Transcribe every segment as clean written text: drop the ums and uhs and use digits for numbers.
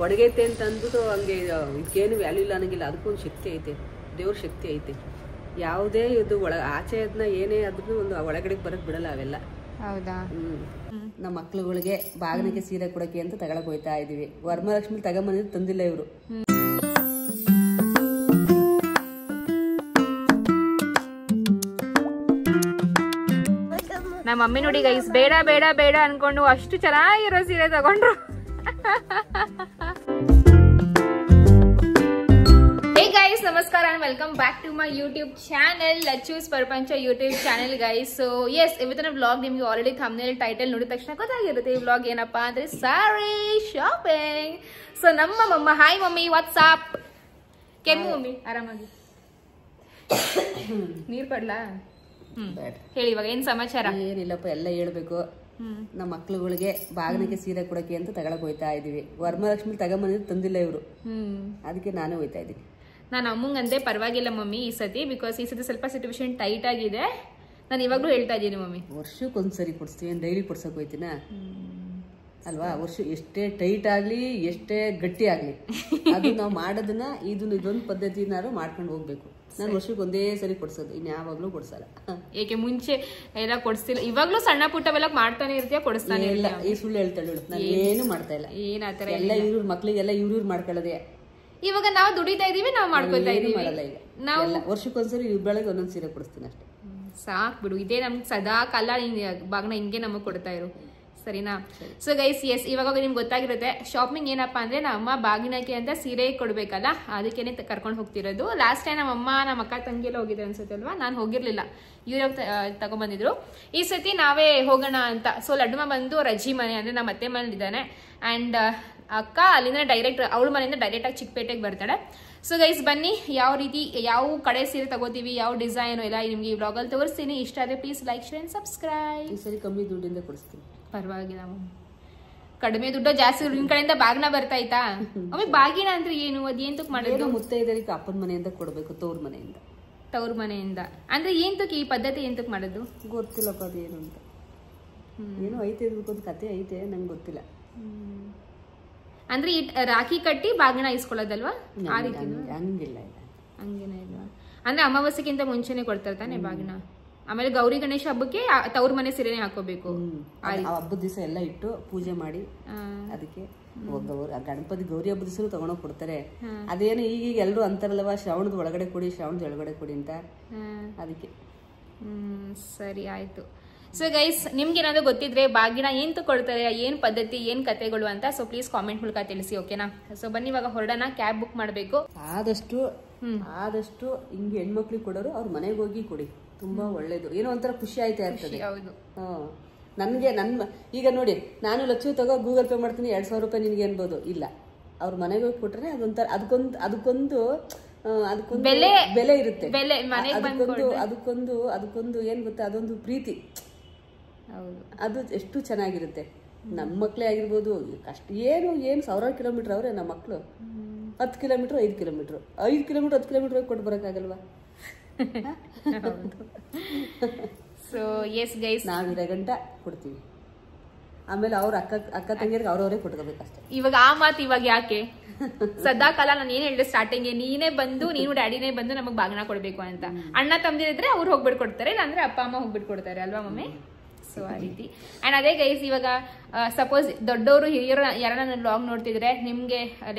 ಒಡಗೈತೆ ಅಂತ ಅಂದ್ಬಿಟ್ಟು ಹಂಗೆ ಇದಕ್ಕೇನು ವ್ಯಾಲ್ಯೂ ಇಲ್ಲ ಅನ್ನಂಗಿಲ್ಲ. ಅದಕ್ಕೊಂದು ಶಕ್ತಿ ಐತೆ, ದೇವ್ರ ಶಕ್ತಿ ಐತೆ. ಯಾವುದೇ ಇದು ಆಚೆ ಅದನ್ನ ಏನೇ ಆದ್ರೂ ಒಂದು ಒಳಗಡೆಗೆ ಬರಕ್ ಬಿಡಲ್ಲ ಅವೆಲ್ಲ. ಹೌದಾ? ನಮ್ಮ ಮಕ್ಳುಗಳಿಗೆ ಬಾಗಿನಿಗೆ ಸೀರೆ ಕೊಡಕ್ಕೆ ಅಂತ ತಗೊಳಕ್ ಹೋಯ್ತಾ ಇದೀವಿ. ವರಮಹಾಲಕ್ಷ್ಮಿ ತಗೊಂಬಂದಿದ್ದು ತಂದಿಲ್ಲ ಇವರು. ನಮ್ಮ ಮಮ್ಮಿ ನೋಡಿ ಗೈಸ್, ಬೇಡ ಬೇಡ ಬೇಡ ಅನ್ಕೊಂಡು ಅಷ್ಟು ಚೆನ್ನಾಗಿರೋ ಸೀರೆ ತಗೊಂಡ್ರು. ಹೇ ಗೈಸ್, ನಮಸ್ಕಾರ and welcome back to my YouTube channel, Lacchus Prapancha YouTube channel guys. So yes, ಇವತ್ತಿನ ವ್ಲಾಗ್ ನಿಮ್ಗೆ ಆಲ್ರೆಡಿ ಥಂಬ್ನೇಲ್ ಟೈಟಲ್ ನೋಡಿದ ತಕ್ಷಣ ಗೊತ್ತಾಗಿರುತ್ತೆ ಈ ವ್ಲಾಗ್ ಏನಪ್ಪಾ ಅಂದ್ರೆ ಸಾರಿ ಶಾಪಿಂಗ್. ಸೊ ನಮ್ಮ ಮಮ್ಮ, ಹಾಯ್ ಮಮ್ಮಿ, ವಾಟ್ಸಾಪ್ ಕೆಮ್ಮು ಮಮ್ಮಿ, ಆರಾಮಾಗಿ ನೀರ್ ಕೊಡ್ಲಾ? ಹೇಳಿ, ಇವಾಗ ಏನ್ ಸಮಾಚಾರ? ಏನಿಲ್ಲಪ್ಪ, ಎಲ್ಲ ಹೇಳ್ಬೇಕು. ನಮ್ಮ ಮಕ್ಳುಗಳಿಗೆ ಬಾಗಿನಿಗೆ ಸೀರೆ ಕೊಡಕ್ಕೆ ಅಂತ ತಗೊಳಕ್ ಹೋಯ್ತಾ ಇದೀವಿ. ವರಮಹಾಲಕ್ಷ್ಮಿ ತಗೊಂಬಂದಿದ್ದು ತಂದಿಲ್ಲ ಇವರು, ಅದಕ್ಕೆ ನಾನೇ ಹೋಯ್ತಾ ಇದೀನಿ. ನಾನು ಅಮ್ಮಂಗಂದೆ ಪರವಾಗಿಲ್ಲ ಮಮ್ಮಿ ಈ ಸತಿ, ಬಿಕಾಸ್ ಈ ಸತಿ ಸ್ವಲ್ಪ ಸಿಚುವೇಶನ್ ಟೈಟ್ ಆಗಿದೆ. ನಾನು ಇವಾಗ್ಲೂ ಹೇಳ್ತಾ ಇದ್ದೀನಿ ಮಮ್ಮಿ, ವರ್ಷಕ್ಕೊಂದ್ಸರಿ ಕೊಡ್ಸ್ತೀನಿ, ಡೈಲಿ ಕೊಡ್ಸಕ್ ಹೋಯ್ತೀನ ಅಲ್ವಾ? ವರ್ಷ ಎಷ್ಟೇ ಟೈಟ್ ಆಗ್ಲಿ, ಎಷ್ಟೇ ಗಟ್ಟಿ ಆಗ್ಲಿ, ಅದು ನಾವು ಮಾಡೋದನ್ನ ಇದೊಂದು ಪದ್ಧತಿನಾರು ಮಾಡ್ಕೊಂಡು ಹೋಗ್ಬೇಕು. ನಾನು ವರ್ಷಕ್ಕೆ ಒಂದೇ ಸರಿ ಕೊಡ್ಸೋದು, ಇನ್ ಯಾವಾಗ್ಲೂ ಕೊಡ್ಸಲ್ಲ. ಏಕೆ ಮುಂಚೆ ಎಲ್ಲ ಕೊಡ್ಸ್ತಿಲ್ಲ, ಇವಾಗ್ಲೂ ಸಣ್ಣ ಪುಟ್ಟವೆಲ್ಲ ಮಾಡ್ತಾನೆ ಇರ್ತೀಯ, ಕೊಡಿಸ್ತಾನೆ ಇಲ್ಲ. ಈ ಸುಳ್ಳು ಹೇಳ್ತಾಳು, ನಾನು ಏನು ಮಾಡ್ತಾ ಇಲ್ಲ. ಏನ್ ಆತರ ಎಲ್ಲ ಇವ್ರ ಮಕ್ಳಿಗೆಲ್ಲ ಇವ್ರ ಮಾಡ್ಕೊಳ್ಳೋದೇ. ಇವಾಗ ನಾವು ದುಡಿತಾ ಇದೀವಿ, ನಾವು ಮಾಡ್ಕೊತಾ ಇದೀವಿ. ಮಾಡಲ್ಲ ಈಗ, ನಾವು ವರ್ಷಕ್ಕೊಂದ್ಸರಿ ಇಬ್ಬಳಿಗೆ ಒಂದೊಂದ್ ಸೀರೆ ಕೊಡಿಸ್ತೀನಿ ಅಷ್ಟೇ. ಸಾಕ್ ಬಿಡು, ಇದೇ ನಮ್ಗೆ ಸದಾ ಕಾಲ ಬಾಗ್ನ ಹಿಂಗೆ ನಮಗ್ ಕೊಡ್ತಾ ಇರು, ಸರಿನಾ? ಸೊ ಗೈಸ್, ಎಸ್, ಇವಾಗ ನಿಮ್ಗೆ ಗೊತ್ತಾಗಿರುತ್ತೆ ಶಾಪಿಂಗ್ ಏನಪ್ಪಾ ಅಂದ್ರೆ, ನಮ್ಮ ಅಮ್ಮ ಬಾಗಿನಕ್ಕೆ ಅಂತ ಸೀರೆ ಕೊಡ್ಬೇಕಲ್ಲ, ಅದಕ್ಕೇನೆ ಕರ್ಕೊಂಡು ಹೋಗ್ತಿರೋದು. ಲಾಸ್ಟ್ ಟೈಮ್ ನಮ್ಮ ಅಮ್ಮ ನಮ್ಮ ಅಕ್ಕ ತಂಗಿ ಎಲ್ಲ ಹೋಗಿದ್ರು ಅನ್ಸುತ್ತೆ ಅಲ್ವಾ, ನಾನು ಹೋಗಿರ್ಲಿಲ್ಲ, ಇವ್ರ ತಗೊಂಡ್ಬಂದಿದ್ರು. ಈ ಸತಿ ನಾವೇ ಹೋಗೋಣ ಅಂತ. ಸೊ ಲಡ್ಡುಮ ಬಂದು ರಜಿ ಮನೆ ಅಂದ್ರೆ ನಮ್ಮ ಅತ್ತೆ ಮನೇಲಿ ಇದ್ದಾನೆ, ಅಂಡ್ ಅಕ್ಕ ಅಲ್ಲಿಂದ ಡೈರೆಕ್ಟ್, ಅವಳ ಮನೆಯಿಂದ ಡೈರೆಕ್ಟ್ ಆಗಿ ಚಿಕ್ಕಪೇಟೆಗೆ ಬರ್ತಾಳೆ. ಸೊ ಗೈಸ್ ಬನ್ನಿ, ಯಾವ ರೀತಿ ಯಾವ ಕಡೆ ಸೀರೆ ತಗೋತೀವಿ, ಯಾವ ಡಿಸೈನ್ ಎಲ್ಲ ನಿಮ್ಗೆ ಈ ವ್ಲಾಗಲ್ಲಿ ತೋರಿಸ್ತೀನಿ. ಇಷ್ಟ ಆದ್ರೆ please like, share and subscribe. ಈ ಸರಿ ಕಮ್ಮಿ ದುಡ್ಡಿಂದ ಕೊಡಿಸ್ತೀನಿ. ಪರವಾಗಿಲ್ಲ, ಕಡಿಮೆ ದುಡ್ಡು ಜಾಸ್ತಿ ನಿಮ್ ಕಡೆಯಿಂದ ಬಾಗಿನ ಬರ್ತಾಯ್ತಾ? ಆಮೇಲೆ ಬಾಗಿನ ಅಂದ್ರೆ ಏನು, ಅದೇಂತಕ್ ಮಾಡೋದು? ಮುತ್ತೈದರಿಗೆ ಅಪ್ಪನ ಮನೆಯಿಂದ ಕೊಡ್ಬೇಕು, ತವ್ರ ಮನೆಯಿಂದ. ತವ್ರ ಮನೆಯಿಂದ ಅಂದ್ರೆ ಏಂತಕ್ ಈ ಪದ್ಧತಿ ಏಂತಕ್ ಮಾಡೋದು? ಗೊತ್ತಿಲ್ಲಪ್ಪ ಅದೇನು ಅಂತ. ಏನೋ ಐತೆ, ಇದಕ್ಕೊಂದು ಕತೆ ಐತೆ, ನಂಗೆ ಗೊತ್ತಿಲ್ಲ. ಅಂದ್ರೆ ರಾಖಿ ಕಟ್ಟಿ ಬಾಗಿನ ಇಸ್ಕೊಳ್ಳೋದಲ್ವಾ? ಆ ರೀತಿ ಹಂಗಿಲ್ಲ, ಹಂಗೇನ ಇಲ್ವಾ? ಅಂದ್ರೆ ಅಮಾವಾಸ್ಯಕ್ಕಿಂತ ಮುಂಚೆನೆ ಕೊಡ್ತಾರೆ ತಾನೆ ಬಾಗಿನ. ಆಮೇಲೆ ಗೌರಿ ಗಣೇಶ ಹಬ್ಬಕ್ಕೆ ತವ್ರ ಮನೆ ಸೀರೆನೆ ಹಾಕೋಬೇಕು. ಹಬ್ಬದ ದಿವಸ ಎಲ್ಲ ಇಟ್ಟು ಪೂಜೆ ಮಾಡಿ, ಅದಕ್ಕೆ ಗಣಪತಿ ಗೌರಿ ಹಬ್ಬದ ದಿವಸ ತಗೊಂಡೋಗಿ ಕೊಡ್ತಾರೆ. ಅದೇನು ಈಗ ಎಲ್ಲರೂ ಅಂತಾರಲ್ವಾ, ಶ್ರಾವಣದ ಒಳಗಡೆ ಕೊಡಿ, ಶ್ರಾವಣದ ಒಳಗಡೆ ಕೊಡಿ ಅಂತ, ಅದಕ್ಕೆ. ಸರಿ ಆಯ್ತು. ಸೊ ಗೈಸ್, ನಿಮ್ಗೆ ಏನಾದ್ರು ಗೊತ್ತಿದ್ರೆ ಬಾಗಿನ ಏನ್ ಕೊಡ್ತಾರೆ, ಏನ್ ಪದ್ಧತಿ, ಏನ್ ಕತೆಗಳು ಅಂತ, ಸೊ ಪ್ಲೀಸ್ ಕಾಮೆಂಟ್ ಮೂಲಕ ತಿಳಿಸಿ, ಓಕೆನಾ? ಸೊ ಬನ್ನಿ ಇವಾಗ ಹೊರಡೋಣ, ಕ್ಯಾಬ್ ಬುಕ್ ಮಾಡ್ಬೇಕು. ಆದಷ್ಟು ಹಿಂಗೆ ಹೆಣ್ಮಕ್ಳಿಗೆ ಕೊಡೋರು ಅವ್ರ ಮನೆಗೆ ಹೋಗಿ ಕೊಡಿ, ತುಂಬಾ ಒಳ್ಳೇದು. ಏನೋ ಒಂಥರ ಖುಷಿ ಆಯ್ತಾ ಇರ್ತದೆ. ಹೌದು, ನನ್ಗೆ ಈಗ ನೋಡಿ, ನಾನು ಲಕ್ಷ ತಗೋ ಗೂಗಲ್ ಪೇ ಮಾಡ್ತೀನಿ, 2000 ರೂಪಾಯಿ ನಿನ್ಗೆ ಅನ್ಬೋದು. ಇಲ್ಲ, ಅವ್ರ ಮನೆಗೆ ಹೋಗಿ ಕೊಟ್ರೆ ಅದೊಂಥರ ಅದಕ್ಕೊಂದು ಬೆಲೆ ಇರುತ್ತೆ. ಅದಕ್ಕೊಂದು ಏನ್ ಗೊತ್ತಾ, ಅದೊಂದು ಪ್ರೀತಿ. ಅದು ಎಷ್ಟು ಚೆನ್ನಾಗಿರುತ್ತೆ. ನಮ್ಮ ಮಕ್ಳೇ ಆಗಿರ್ಬೋದು, ಕಷ್ಟ ಏನು ಸಾವಿರಾರು ಕಿಲೋಮೀಟರ್ ಅವ್ರೆ ನಮ್ಮ ಮಕ್ಳು. 10 ಕಿಲೋಮೀಟರ್ 5 ಕಿಲೋಮೀಟರ್ 5 ಕಿಲೋಮೀಟರ್ 10 ಕಿಲೋಮೀಟರ್ ಹೋಗಿ ಕೊಟ್ಟು ಬರಕ್ಕಾಗಲ್ವಾ? ಸೊ ಎಸ್ ಗೈಸ್, ನಾವಿರೋ ಗಂಟ ಕೊಡ್ತೀವಿ, ಆಮೇಲೆ ಅವ್ರ ಅಕ್ಕ ತಂಗಿಯರಿಗೆ ಅವ್ರವರೇ ಕೊಟ್ಕೋಬೇಕಷ್ಟೇ. ಇವಾಗ ಆ ಮಾತು ಇವಾಗ ಯಾಕೆ? ಸದಾ ಕಾಲ ನಾನು ಏನ್ ಹೇಳಿದೆ ಸ್ಟಾರ್ಟಿಂಗ್, ನೀನೇ ಬಂದು, ನೀನು ಡ್ಯಾಡಿನೇ ಬಂದು ನಮಗ್ ಬಾಗಿನ ಕೊಡ್ಬೇಕು ಅಂತ. ಅಣ್ಣ ತಮ್ಮದಿದ್ರೆ ಅವ್ರು ಹೋಗ್ಬಿಟ್ಟು ಕೊಡ್ತಾರೆ, ಇಲ್ಲಾಂದ್ರೆ ಅಪ್ಪ ಅಮ್ಮ ಹೋಗ್ಬಿಟ್ಟು ಕೊಡ್ತಾರೆ ಅಲ್ವಾ ಮಮ್ಮಿ? ಸೊ ಆ ರೀತಿ. ಅಂಡ್ ಅದೇ ಗೈಸ್, ಇವಾಗ ಸಪೋಸ್ ದೊಡ್ಡವರು ಹಿರಿಯರು ಯಾರನ್ನ ನನ್ನ ವ್ಲಾಗ್ ನೋಡ್ತಿದ್ರೆ, ನಿಮ್ಗೆ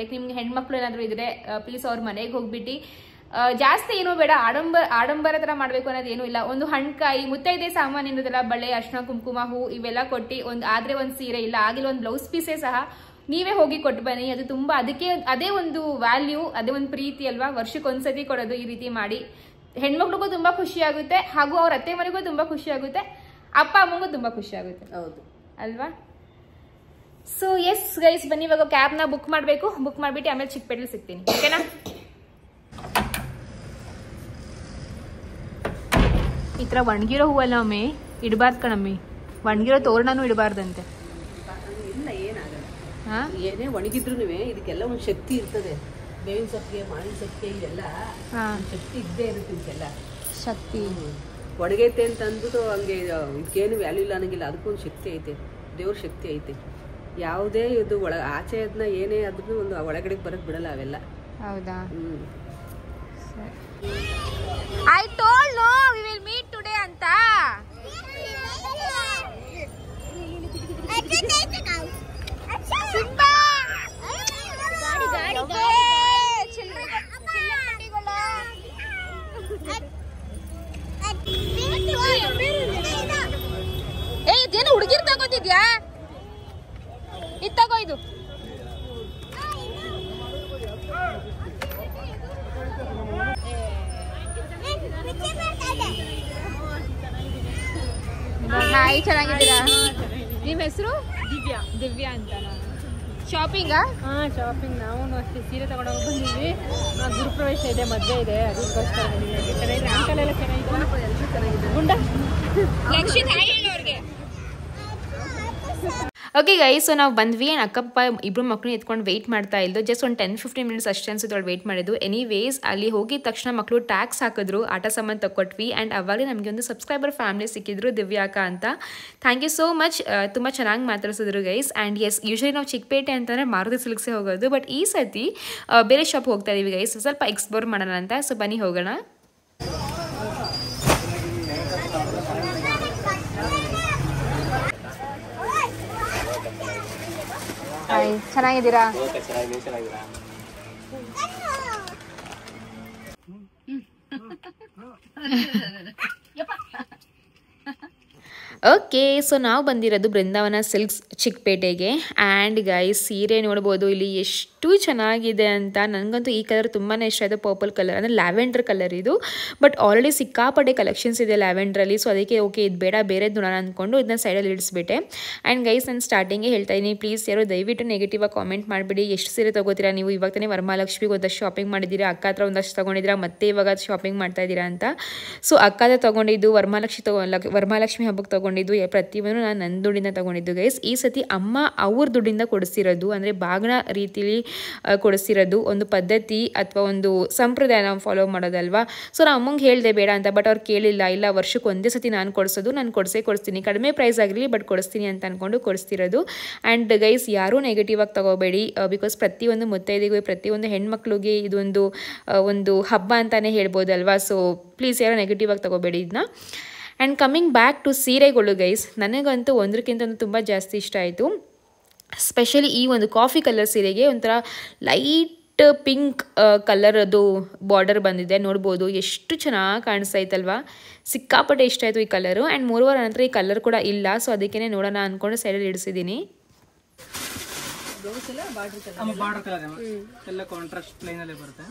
ಹೆಣ್ಮಕ್ಳು ಏನಾದ್ರು ಇದ್ರೆ ಪ್ಲೀಸ್ ಅವ್ರ ಮನೆಗೆ ಹೋಗ್ಬಿಟ್ಟು, ಜಾಸ್ತಿ ಏನೂ ಬೇಡ, ಆಡಂಬರ ತರ ಮಾಡ್ಬೇಕು ಅನ್ನೋದು ಏನೂ ಇಲ್ಲ. ಒಂದು ಹಣ್ಕಾಯಿ, ಮುತ್ತೈದೆ ಸಾಮಾನು ಇರೋದೆಲ್ಲ, ಬಳೆ, ಅರ್ಶಿನ, ಕುಂಕುಮ, ಹೂ ಇವೆಲ್ಲ ಕೊಟ್ಟು, ಆದ್ರೆ ಒಂದ್ ಸೀರೆ, ಇಲ್ಲ ಆಗಿಲ್ಲ ಒಂದು ಬ್ಲೌಸ್ ಪೀಸೇ ಸಹ ನೀವೇ ಹೋಗಿ ಕೊಟ್ಟು ಬನ್ನಿ. ಅದು ತುಂಬಾ, ಅದೇ ಒಂದು ವ್ಯಾಲ್ಯೂ, ಅದೇ ಒಂದು ಪ್ರೀತಿ ಅಲ್ವಾ? ವರ್ಷಕ್ಕೊಂದ್ಸತಿ ಕೊಡೋದು ಈ ರೀತಿ ಮಾಡಿ. ಹೆಣ್ಮಕ್ಳಿಗೂ ತುಂಬಾ ಖುಷಿ ಆಗುತ್ತೆ, ಹಾಗೂ ಅವ್ರ ಅತ್ತೆ ಮನೆಗೂ ತುಂಬಾ ಖುಷಿ ಆಗುತ್ತೆ, ಅಪ್ಪ ಅಮ್ಮಂಗೂ ತುಂಬಾ ಖುಷಿ ಆಗುತ್ತೆ. ಹೌದು ಅಲ್ವಾ? ಸೊ ಎಸ್ ಗೈಸ್, ಬನ್ನಿ ಇವಾಗ ಕ್ಯಾಬ್ನ ಬುಕ್ ಮಾಡ್ಬೇಕು. ಬುಕ್ ಮಾಡ್ಬಿಟ್ಟು ಆಮೇಲೆ ಚಿಕ್ಕಪೇಟೆಲಿ ಸಿಗ್ತೀನಿ, ಓಕೆನಾ? ಈ ತರ ಒಣಗಿರೋ ಹೂವಲ್ಲ ಒಮ್ಮೆ ಇಡಬಾರ್ದು ಕಣಮ್ಮಿ, ಒಣಗಿರೋ ತೋರಣನೂ ಇಡಬಾರ್ದಂತೆ. ಏನೇ ಒಣಗಿದ್ರು ಇದಕ್ಕೆಲ್ಲ ಒಂದು ಶಕ್ತಿ ಇರ್ತದೆ. ಬೇವಿನ ಸೊಪ್ಪಿಗೆ, ಮಾವಿನ ಸೊಪ್ಪಿಗೆ, ಇದೆಲ್ಲ ಶಕ್ತಿ ಇದ್ದೇ ಇರುತ್ತೆ. ಇದಕ್ಕೆಲ್ಲ ಶಕ್ತಿ ಒಣಗೈತೆ ಅಂತ ಅಂದ್ಬಿಟ್ಟು ಹಂಗೆ ಇದಕ್ಕೇನು ವ್ಯಾಲ್ಯೂ ಇಲ್ಲ ಅನ್ನಂಗಿಲ್ಲ, ಅದಕ್ಕೊಂದು ಶಕ್ತಿ ಐತೆ, ದೇವ್ರ ಶಕ್ತಿ ಐತೆ. ಯಾವುದೇ ಇದು ಆಚೆ ಅದನ್ನ ಏನೇ ಆದ್ರೂ ಒಂದು ಒಳಗಡೆ ಬರಕ್ ಬಿಡಲ್ಲ ಅವೆಲ್ಲ. ಹೌದಾ? I told no we will meet today ಅಂತ. ಇದೇನು ಹುಡುಗಿರ್ ತಗೋತಿದ್ಯಾ? ಇದು ತಗೋ. ಇದು ಹಾಯ್, ಚೆನ್ನಾಗಿದ್ದೀರಾ? ನಿಮ್ಮ ಹೆಸರು? ದಿವ್ಯಾ. ದಿವ್ಯಾ ಅಂತ. ಶಾಪಿಂಗಾ? ಶಾಪಿಂಗ್. ನಾವು ಅಷ್ಟೇ ಸೀರೆ ತಗೊಂಡೋಗಿ ಬಂದಿದ್ವಿ. ಗುರುಪ್ರವೇಶ ಇದೆ, ಮದುವೆ ಇದೆ, ಅದಕ್ಕೋಸ್ಕರ ಬಂದಿದ್ದೀವಿ. ಅಂಕಲ್ ಎಲ್ಲ ಚೆನ್ನಾಗಿದೆ. ಗುಂಡ ಲಕ್ಷ್ಮಿ ಹಾಯ್ ಹೇಳು ಅವ್ರಿಗೆ. ಓಕೆ ಗೈಸ್, ಸೊ ನಾವು ಬಂದ್ವಿ. ಆ್ಯಂಡ್ ಅಕ್ಕಪ್ಪ ಇಬ್ಬರು ಮಕ್ಕಳು ಎತ್ಕೊಂಡು ವೆಯ್ಟ್ ಮಾಡ್ತಾ ಇದ್ದು. ಜಸ್ಟ್ ಒಂದು 10-15 ಮಿನಿಟ್ಸ್ ಅಷ್ಟೇ ಅನ್ಸುತ್ತೆ ಅವ್ಳು ವೆಯ್ಟ್ ಮಾಡಿದ್ದು. ಎನಿವೇಸ್ ಅಲ್ಲಿ ಹೋಗಿದ ತಕ್ಷಣ ಮಕ್ಕಳು ಟ್ಯಾಕ್ಸ್ ಹಾಕಿದ್ರು, ಆಟ ಸಾಮಾನು ತಗೊಟ್ವಿ. ಆ್ಯಂಡ್ ಅವಾಗಲೇ ನಮಗೆ ಒಂದು ಸಬ್ಸ್ಕ್ರೈಬರ್ ಫ್ಯಾಮಿಲಿ ಸಿಕ್ಕಿದ್ರು, ದಿವ್ಯಾಕ ಅಂತ. Thank you so much. ತುಂಬ ಚೆನ್ನಾಗಿ ಮಾತಾಡ್ಸಿದ್ರು ಗೈಸ್. ಆ್ಯಂಡ್ ಎಸ್, ಯೂಶ್ವಲಿ ನಾವು ಚಿಕ್ಕಪೇಟೆ ಅಂತಂದರೆ ಮಾರುತಿ ಸಿಲ್ಕ್ಸೇ ಹೋಗೋದು, ಬಟ್ ಈ ಸತಿ ಬೇರೆ ಶಾಪ್ ಹೋಗ್ತಾ ಇದೀವಿ ಗೈಸ್, ಸ್ವಲ್ಪ ಎಕ್ಸ್ಪ್ಲೋರ್ ಮಾಡೋಣ ಅಂತ. ಸೊ ಬನ್ನಿ ಹೋಗೋಣ. ಚೆನ್ನಾಗಿದ್ದೀರಾ? ಓಕೆ, ಸೊ ನಾವು ಬಂದಿರೋದು ಬೃಂದಾವನ ಸಿಲ್ಕ್ಸ್ ಚಿಕ್ಕಪೇಟೆಗೆ. ಆ್ಯಂಡ್ ಗೈಸ್, ಸೀರೆ ನೋಡ್ಬೋದು ಇಲ್ಲಿ ಎಷ್ಟು ಚೆನ್ನಾಗಿದೆ ಅಂತ. ನನಗಂತೂ ಈ ಕಲರ್ ತುಂಬಾ ಇಷ್ಟ ಆಯಿತು. ಪರ್ಪಲ್ ಕಲರ್ ಅಂದರೆ ಲ್ಯಾವೆಂಡರ್ ಕಲರ್ ಇದು. ಬಟ್ ಆಲ್ರೆಡಿ ಸಿಕ್ಕಾಪಟ್ಟೆ ಕಲೆಕ್ಷನ್ಸ್ ಇದೆ ಲ್ಯಾವೆಂಡ್ರಲ್ಲಿ. ಸೊ ಅದಕ್ಕೆ ಓಕೆ, ಇದು ಬೇಡ, ಬೇರೆದು ನೋಡೋಣ ಅಂದ್ಕೊಂಡು ಇದನ್ನ ಸೈಡಲ್ಲಿ ಇಡಿಸ್ಬಿಟ್ಟೆ. ಆ್ಯಂಡ್ ಗೈಸ್, ನಾನು ಸ್ಟಾರ್ಟಿಂಗೇ ಹೇಳ್ತಾ ಇದ್ದೀನಿ, ಪ್ಲೀಸ್ ಯಾರು ದಯವಿಟ್ಟು ನೆಗೆಟಿವ್ ಆಗಿ ಕಾಮೆಂಟ್ ಮಾಡಿಬಿಡಿ. ಎಷ್ಟು ಸೀರೆ ತೊಗೋತೀರಾ ನೀವು? ಇವಾಗ ತಾನೇ ವರಮಹಾಲಕ್ಷ್ಮಿಗೆ ಒಂದಷ್ಟು ಶಾಪಿಂಗ್ ಮಾಡಿದ್ದೀರಾ, ಅಕ್ಕ ಹತ್ರ ಒಂದಷ್ಟು ತೊಗೊಂಡಿದ್ದೀರಾ, ಮತ್ತೆ ಇವಾಗ ಶಾಪಿಂಗ್ ಮಾಡ್ತಾ ಇದ್ದೀರಾ ಅಂತ. ಸೊ ಅಕ್ಕದ ತೊಗೊಂಡಿದ್ದು, ವರಮಹಾಲಕ್ಷ್ಮಿ ಹಬ್ಬಕ್ಕೆ ತೊಗೊಂಡಿದ್ದು ಪ್ರತಿಯೊಂದು ನಾನು ನನ್ನ ದುಡ್ಡಿಂದ ತೊಗೊಂಡಿದ್ದು ಗೈಸ್. ಈ ಸತಿ ಅಮ್ಮ ಅವ್ರ ದುಡ್ಡಿಂದ ಕೊಡಿಸಿರೋದು, ಅಂದರೆ ಬಾಗಿನ ರೀತಿಲಿ ಕೊಡಿಸಿರೋದು. ಒಂದು ಪದ್ಧತಿ ಅಥವಾ ಒಂದು ಸಂಪ್ರದಾಯ ನಾವು ಫಾಲೋ ಮಾಡೋದಲ್ವಾ. ಸೊ ನಾನು ಅಮ್ಮಂಗೆ ಹೇಳಿದೆ ಬೇಡ ಅಂತ, ಬಟ್ ಅವ್ರು ಕೇಳಿಲ್ಲ. ಇಲ್ಲ, ವರ್ಷಕ್ಕೆ ಒಂದೇ ಸತಿ ನಾನು ಕೊಡಿಸೋದು, ನಾನು ಕೊಡಿಸ್ತೀನಿ, ಕಡಿಮೆ ಪ್ರೈಸ್ ಆಗಿರಲಿ ಬಟ್ ಕೊಡಿಸ್ತೀನಿ ಅಂತ ಅಂದ್ಕೊಂಡು ಕೊಡಿಸ್ತಿರೋದು. ಆ್ಯಂಡ್ ಗೈಸ್, ಯಾರೂ ನೆಗೆಟಿವ್ ಆಗಿ ತೊಗೋಬೇಡಿ, ಬಿಕಾಸ್ ಪ್ರತಿಯೊಂದು ಮುತ್ತೈದೆಗೂ, ಪ್ರತಿಯೊಂದು ಹೆಣ್ಮಕ್ಳಿಗೆ ಇದೊಂದು ಒಂದು ಹಬ್ಬ ಅಂತಲೇ ಹೇಳ್ಬೋದಲ್ವಾ. ಸೊ ಪ್ಲೀಸ್ ಯಾರು ನೆಗೆಟಿವ್ ಆಗಿ ತೊಗೋಬೇಡಿ ಇದನ್ನ. ಆ್ಯಂಡ್ ಕಮ್ಮಿಂಗ್ ಬ್ಯಾಕ್ ಟು ಸೀರೆಗಳು ಗೈಸ್, ನನಗಂತೂ ಒಂದಕ್ಕಿಂತ ತುಂಬ ಜಾಸ್ತಿ ಇಷ್ಟ ಆಯಿತು. ಸ್ಪೆಷಲಿ ಈ ಒಂದು ಕಾಫಿ ಕಲರ್ ಸೀರೆಗೆ ಒಂಥರ ಲೈಟ್ ಪಿಂಕ್ ಕಲರದು ಬಾರ್ಡರ್ ಬಂದಿದೆ, ನೋಡ್ಬೋದು ಎಷ್ಟು ಚೆನ್ನಾಗಿ ಕಾಣಿಸ್ತಾ ಇತ್ತಲ್ವಾ. ಸಿಕ್ಕಾಪಟ್ಟೆ ಇಷ್ಟ ಆಯಿತು ಈ ಕಲರು. ಆ್ಯಂಡ್ ಮೂರುವರೆ ನಂತರ ಈ ಕಲರ್ ಕೂಡ ಇಲ್ಲ, ಸೊ ಅದಕ್ಕೇ ನೋಡೋಣ ಅಂದ್ಕೊಂಡು ಸೈಡಲ್ಲಿ ಇಡಿಸಿದ್ದೀನಿ. ಬಾರ್ಡರ್ ಕಲರ್ ಎಲ್ಲ ಕಾಂಟ್ರಾಸ್ಟ್ ಪ್ಲೇನ್ ಅಲ್ಲಿ ಬರುತ್ತೆ.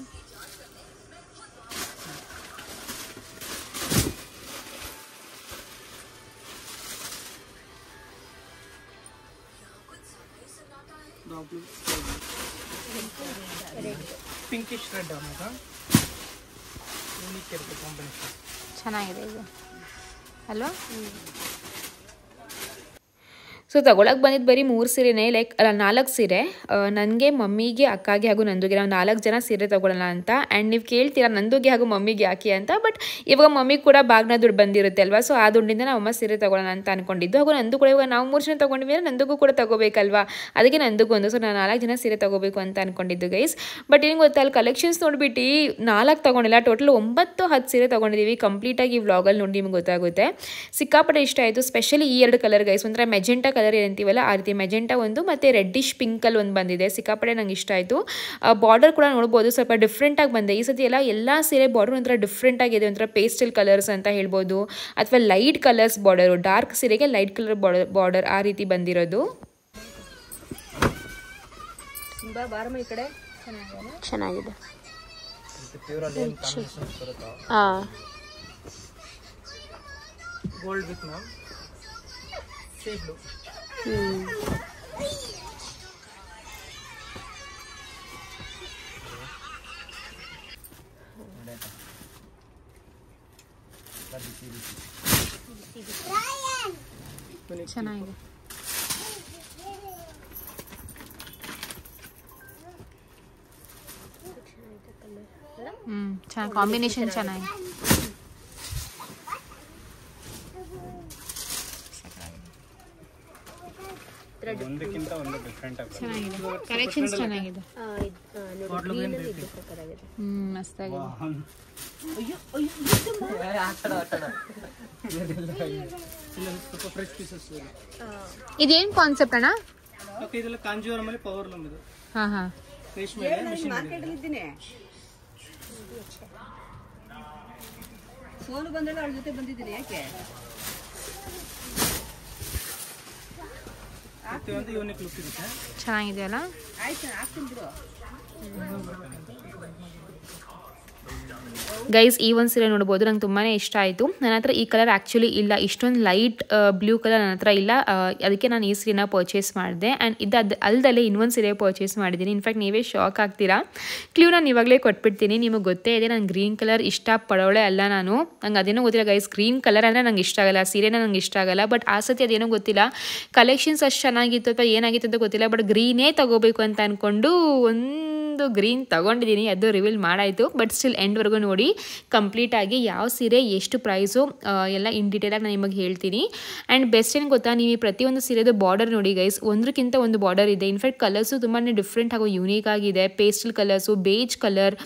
ಪಿಂಕಿಶ್ ರೆಡ್ ಚೆನ್ನಾಗಿದೆ ಇದು ಅಲ್ವಾ. ಸೊ ತಗೊಳಕ್ಕೆ ಬಂದಿದ್ದು ಬರೀ 3 ಸೀರೆನೇ, ಲೈಕ್ 4 ಸೀರೆ. ನನಗೆ, ಮಮ್ಮಿಗೆ, ಅಕ್ಕಾಗೆ ಹಾಗೂ ನಂದುಗೆ, ನಾವು 4 ಜನ ಸೀರೆ ತೊಗೊಳ್ಳೋಣ ಅಂತ. ಆ್ಯಂಡ್ ನೀವು ಕೇಳ್ತೀರಾ ನಂದುಗೆ ಹಾಗೂ ಮಮ್ಮಿಗೆ ಯಾಕೆ ಅಂತ. ಬಟ್ ಇವಾಗ ಮಮ್ಮಿಗೆ ಕೂಡ ಬಾಗ್ನ ದುಡ್ಡು ಬಂದಿರುತ್ತೆ ಅಲ್ವಾ. ಸೊ ಆ ದುಡ್ಡಿಂದ ನಾವು ಅಮ್ಮ ಸೀರೆ ತೊಗೊಳ್ಳೋಣ ಅಂತ ಅಂದ್ಕೊಂಡಿದ್ದು. ಹಾಗೂ ನಂದು ಕೂಡ ಇವಾಗ ನಾವು 3 ಜನ ತೊಗೊಂಡಿದ್ರೆ ನಂದುಗೂ ಕೂಡ ತೊಗೋಬೇಕಲ್ವಾ, ಅದಕ್ಕೆ ನಂದುಗೂ ಒಂದು. ಸೊ ನಾನು 4 ಜನ ಸೀರೆ ತೊಗೋಬೇಕು ಅಂತ ಅಂದ್ಕೊಂಡಿದ್ದು ಗೈಸ್. ಬಟ್ ಏನು ಗೊತ್ತಾ, ಅಲ್ಲಿ ಕಲೆಕ್ಷನ್ಸ್ ನೋಡಿಬಿಟ್ಟು 4 ತೊಗೊಂಡಿಲ್ಲ, ಟೋಟಲ್ 9-10 ಸೀರೆ ತೊಗೊಂಡಿದ್ದೀವಿ. ಕಂಪ್ಲೀಟಾಗಿ ಈ ವ್ಲಾಗಲ್ಲಿ ನೋಡಿ ನಿಮ್ಗೆ ಗೊತ್ತಾಗುತ್ತೆ. ಸಿಕ್ಕಾಪಟ್ಟೆ ಇಷ್ಟ ಆಯಿತು. ಸ್ಪೆಷಲಿ ಈ 2 ಕಲರ್ ಗೈಸ್, ಒಂಥರ ಮೆಜೆಂಟಾ ಕಲರ್ ಏನಂತೀವಲ್ಲ ಆ ರೀತಿ ಮೆಜೆಂಟಾ ಒಂದು, ಮತ್ತು ರೆಡ್ಡಿಶ್ ಪಿಂಕಲ್ಲಿ ಒಂದು ಬಂದಿದೆ. ಸಿಕ್ಕಾಪಟ್ಟೆ ನಂಗೆ ಇಷ್ಟ ಆಯಿತು. ಬಾರ್ಡರ್ ಕೂಡ ನೋಡ್ಬೋದು, ಸ್ವಲ್ಪ ಡಿಫ್ರೆಂಟಾಗಿ ಬಂದೆ ಈ ಸತಿ. ಎಲ್ಲ ಸೀರೆ ಬಾರ್ಡರ್ ಒಂಥರ ಡಿಫ್ರೆಂಟ್ ಆಗಿದೆ, ಒಂಥರ ಪೇಸ್ಟಲ್ ಕಲರ್ಸ್ ಅಂತ ಹೇಳ್ಬೋದು, ಅಥವಾ ಲೈಟ್ ಕಲರ್ಸ್ ಬಾರ್ಡರು. ಡಾರ್ಕ್ ಸೀರೆಗೆ ಲೈಟ್ ಕಲರ್ ಬಾರ್ಡರ್ ಆ ರೀತಿ ಬಂದಿರೋದು. ಈ ಕಡೆ ಚೆನ್ನಾಗಿದೆ. Gold with ma'am safe blue. ಚೆನ್ನಾಗಿದೆ. ಚೆನ್ನಾಗಿ ಕಾಂಬಿನೇಷನ್ ಚೆನ್ನಾಗಿದೆ. ಥ್ರೆಡ್ ಒಂದಕ್ಕಿಂತ ಒಂದು ಡಿಫ್ರೆಂಟ್ ಆಗುತ್ತೆ. ಚೆನ್ನಾಗಿದೆ, ಕಲೆಕ್ಷನ್ಸ್ ಚೆನ್ನಾಗಿದೆ. ಮಸ್ತಾಗಿದೆ. ಸ್ವಲ್ಪ ಫ್ರೆಶ್ ಪೀಸಸ್. ಇದೇನ್ ಕಾನ್ಸೆಪ್ಟ್ ಅಣ್ಣ? ಇದೆಲ್ಲ ಕಾಂಜೀವರಂ ಅಲ್ಲಿ ಪವರ್ ಲೂಮ್ ಇದು. ಹಾ ಹಾ, ರೇಷ್ಮೆ ಮಿಷನ್ ಇದ್ದೀನಿ. ಸೋನು ಬಂದಳು, ಅವಳ ಜೊತೆ ಬಂದಿದ್ದೀನಿ. ಯಾಕೆ ಪ್ರತಿಯೊಂದು ಯೂನಿಕ್ ಲುಕ್ ಇರುತ್ತೆ. ಚೆನ್ನಾಗಿದೆಯಲ್ಲ? ಆಯ್ತು, ಹಾಕ್ತೀನಿ ಬಿಡು. ಗೈಸ್, ಈ ಒಂದು ಸೀರೆ ನೋಡ್ಬೋದು, ನಂಗೆ ತುಂಬಾ ಇಷ್ಟ ಆಯಿತು. ನನ್ನ ಹತ್ರ ಈ ಕಲರ್ ಆ್ಯಕ್ಚುಲಿ ಇಲ್ಲ, ಇಷ್ಟೊಂದು ಲೈಟ್ ಬ್ಲೂ ಕಲರ್ ನನ್ನ ಹತ್ರ ಇಲ್ಲ. ಅದಕ್ಕೆ ನಾನು ಈ ಸೀರೆನ ಪರ್ಚೇಸ್ ಮಾಡಿದೆ. ಆ್ಯಂಡ್ ಅಲ್ಲದಲ್ಲೇ ಇನ್ನೊಂದು ಸೀರೆ ಪರ್ಚೇಸ್ ಮಾಡಿದ್ದೀನಿ. ಇನ್ಫ್ಯಾಕ್ಟ್ ನೀವೇ ಶಾಕ್ ಆಗ್ತೀರಾ. ಕ್ಲೂ ನಾನು ಇವಾಗಲೇ ಕೊಟ್ಬಿಡ್ತೀನಿ, ನಿಮಗೆ ಗೊತ್ತೇ ಇದೆ ನಾನು ಗ್ರೀನ್ ಕಲರ್ ಇಷ್ಟ ಪಡೋಳೆ ಅಲ್ಲ. ನಂಗೆ ಅದೇನೋ ಗೊತ್ತಿಲ್ಲ ಗೈಸ್, ಗ್ರೀನ್ ಕಲರ್ ಅಂದರೆ ನಂಗೆ ಇಷ್ಟ ಆಗಲ್ಲ, ಸೀರೆನ ನಂಗೆ ಇಷ್ಟ ಆಗಲ್ಲ. ಬಟ್ ಆ ಸತಿ ಅದೇನೋ ಗೊತ್ತಿಲ್ಲ, ಕಲೆಕ್ಷನ್ಸ್ ಅಷ್ಟು ಚೆನ್ನಾಗಿತ್ತು ಅಥವಾ ಏನಾಗಿತ್ತು ಅಂತ ಗೊತ್ತಿಲ್ಲ, ಬಟ್ ಗ್ರೀನೇ ತಗೋಬೇಕು ಅಂತ ಅಂದ್ಕೊಂಡು ಒಂದು ಗ್ರೀನ್ ತಗೊಂಡಿದ್ದೀನಿ. ಅದು ರಿವೀಲ್ ಮಾಡಾಯಿತು. ಬಟ್ ಸ್ಟಿಲ್ ಎಂಡ್ವರೆಗೂ ನೋಡಿ ಕಂಪ್ಲೀಟಾಗಿ ಯಾವ ಸೀರೆ ಎಷ್ಟು ಪ್ರೈಸು ಎಲ್ಲ ಇನ್ ಡೀಟೇಲಾಗಿ ನಾನು ನಿಮಗೆ ಹೇಳ್ತೀನಿ. ಆ್ಯಂಡ್ ಬೆಸ್ಟ್ ಏನು ಗೊತ್ತಾ, ನೀವು ಈ ಪ್ರತಿಯೊಂದು ಸೀರೆದು ಬಾರ್ಡರ್ ನೋಡಿ ಗೈಸ್, ಒಂದಕ್ಕಿಂತ ಒಂದು ಬಾರ್ಡರ್ ಇದೆ. ಇನ್ಫ್ಯಾಕ್ಟ್ ಕಲರ್ಸು ತುಂಬಾ ಡಿಫ್ರೆಂಟ್ ಹಾಗೂ ಯೂನಿಕ್ ಆಗಿದೆ. ಪೇಸ್ಟಲ್ ಕಲರ್ಸು, ಬೇಜ್ ಕಲರ್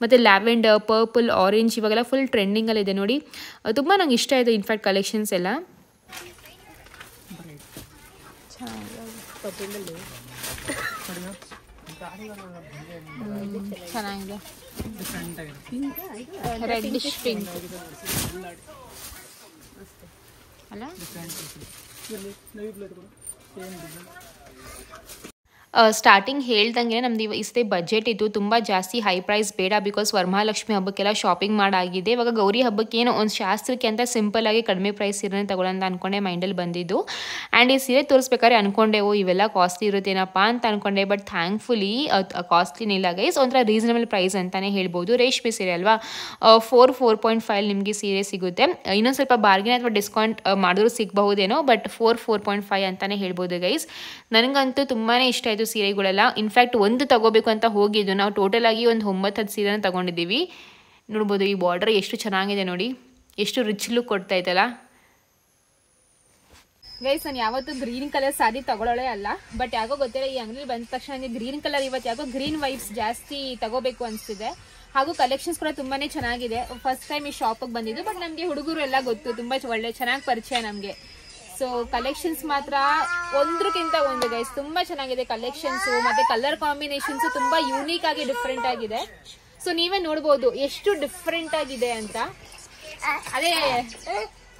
ಮತ್ತು ಲ್ಯಾವೆಂಡರ್, ಪರ್ಪಲ್, ಆರೆಂಜ್ ಇವಾಗೆಲ್ಲ ಫುಲ್ ಟ್ರೆಂಡಿಂಗಲ್ಲಿದೆ ನೋಡಿ. ತುಂಬ ನಂಗೆ ಇಷ್ಟ ಆಯಿತು ಇನ್ಫ್ಯಾಕ್ಟ್ ಕಲೆಕ್ಷನ್ಸ್ ಎಲ್ಲ. ಚೆನ್ನಾಗಿದೆ, ರೆಡ್ಡಿಶ್ ಪಿಂಕ್ ಅಲ್ಲ? ಸ್ಟಾರ್ಟಿಂಗ್ ಹೇಳ್ದಂಗೆ ನಮ್ದು ಇಷ್ಟೇ ಬಜೆಟ್ ಇತ್ತು, ತುಂಬ ಜಾಸ್ತಿ ಹೈ ಪ್ರೈಸ್ ಬೇಡ. ಬಿಕಾಸ್ ವರಮಹಾಲಕ್ಷ್ಮಿ ಹಬ್ಬಕ್ಕೆಲ್ಲ ಶಾಪಿಂಗ್ ಮಾಡಾಗಿದೆ. ಇವಾಗ ಗೌರಿ ಹಬ್ಬಕ್ಕೆ ಏನೋ ಒಂದು ಶಾಸ್ತ್ರಕ್ಕೆ ಅಂತ ಸಿಂಪಲ್ಲಾಗಿ ಕಡಿಮೆ ಪ್ರೈಸ್ ಸೀರೆನೇ ತಗೊಳ್ಳೋಂತ ಅಂದ್ಕೊಂಡೆ ಮೈಂಡಲ್ಲಿ ಬಂದಿದ್ದು. ಆ್ಯಂಡ್ ಈ ಸೀರೆ ತೋರಿಸ್ಬೇಕಾದ್ರೆ ಅಂದ್ಕೊಂಡೆ ಇವೆಲ್ಲ ಕಾಸ್ಟ್ಲಿ ಇರುತ್ತೇನಪ್ಪ ಅಂತ ಅಂದ್ಕೊಂಡೆ. ಬಟ್ ಥ್ಯಾಂಕ್ಫುಲಿ ಕಾಸ್ಟ್ಲಿನಿಲ್ಲ ಗೈಸ್, ಒಂಥರ ರೀಸನಬಲ್ ಪ್ರೈಸ್ ಅಂತಲೇ ಹೇಳ್ಬೋದು. ರೇಷ್ಮೆ ಸೀರೆ ಅಲ್ವಾ, 4.5 ನಿಮಗೆ ಸೀರೆ ಸಿಗುತ್ತೆ. ಇನ್ನೊಂದು ಸ್ವಲ್ಪ ಬಾರ್ಗೇನ್ ಅಥವಾ ಡಿಸ್ಕೌಂಟ್ ಮಾಡಿದ್ರು ಸಿಗಬಹುದೇನೋ, ಬಟ್ 4.5 ಅಂತಲೇ ಹೇಳ್ಬೋದು ಗೈಸ್. ನನಗಂತೂ ತುಂಬಾ ಇಷ್ಟ ಆಯಿತು ಸೀರೆಗಳೆಲ್ಲ. ಇನ್ಫ್ಯಾಕ್ಟ್ ಒಂದು ತಗೋಬೇಕು ಅಂತ ಹೋಗಿದ್ದು, ನಾವು ಟೋಟಲ್ ಆಗಿ ಒಂದು 9-10 ಸೀರೆನ ತಗೊಂಡಿದ್ದೀವಿ. ನೋಡ್ಬೋದು ಈ ಬಾರ್ಡರ್ ಎಷ್ಟು ಚೆನ್ನಾಗಿದೆ ನೋಡಿ, ಎಷ್ಟು ರಿಚ್ ಲುಕ್ ಕೊಡ್ತಾ ಇತ್ತಲ್ಲ ಗೈಸ್. ನಾನು ಯಾವತ್ತೂ ಗ್ರೀನ್ ಕಲರ್ ಸಾರಿ ತಗೊಳ್ಳೋಳೆ ಅಲ್ಲ, ಬಟ್ ಯಾಕೋ ಗೊತ್ತಿಲ್ಲ ಈ ಅಂಗಡಿ ಬಂದ ತಕ್ಷಣ ನನಗೆ ಗ್ರೀನ್ ಕಲರ್ ಇವತ್ತು ಯಾಕೋ ಗ್ರೀನ್ ವೈಬ್ಸ್ ಜಾಸ್ತಿ ತಗೋಬೇಕು ಅನಿಸ್ತಿದೆ. ಹಾಗೂ ಕಲೆಕ್ಷನ್ಸ್ ಕೂಡ ತುಂಬಾನೇ ಚೆನ್ನಾಗಿದೆ. ಫಸ್ಟ್ ಟೈಮ್ ಈ ಶಾಪಿಗೆ ಬಂದಿದ್ದು, ಬಟ್ ನಮಗೆ ಹುಡುಗರು ಎಲ್ಲ ಗೊತ್ತು, ತುಂಬಾ ಒಳ್ಳೆ ಚೆನ್ನಾಗಿ ಪರಿಚಯ ನಮಗೆ. ಸೊ ಕಲೆಕ್ಷನ್ಸ್ ಮಾತ್ರ ಒಂದಕ್ಕಿಂತ ಒಂದು ಗೈಸ್ ತುಂಬಾ ಚೆನ್ನಾಗಿದೆ ಕಲೆಕ್ಷನ್ಸ್. ಮತ್ತೆ ಕಲರ್ ಕಾಂಬಿನೇಷನ್ಸ್ ತುಂಬಾ ಯೂನಿಕ್ ಆಗಿ ಡಿಫ್ರೆಂಟ್ ಆಗಿದೆ. ಸೊ ನೀವೇ ನೋಡ್ಬೋದು ಎಷ್ಟು ಡಿಫ್ರೆಂಟ್ ಆಗಿದೆ ಅಂತ. ಅದೇ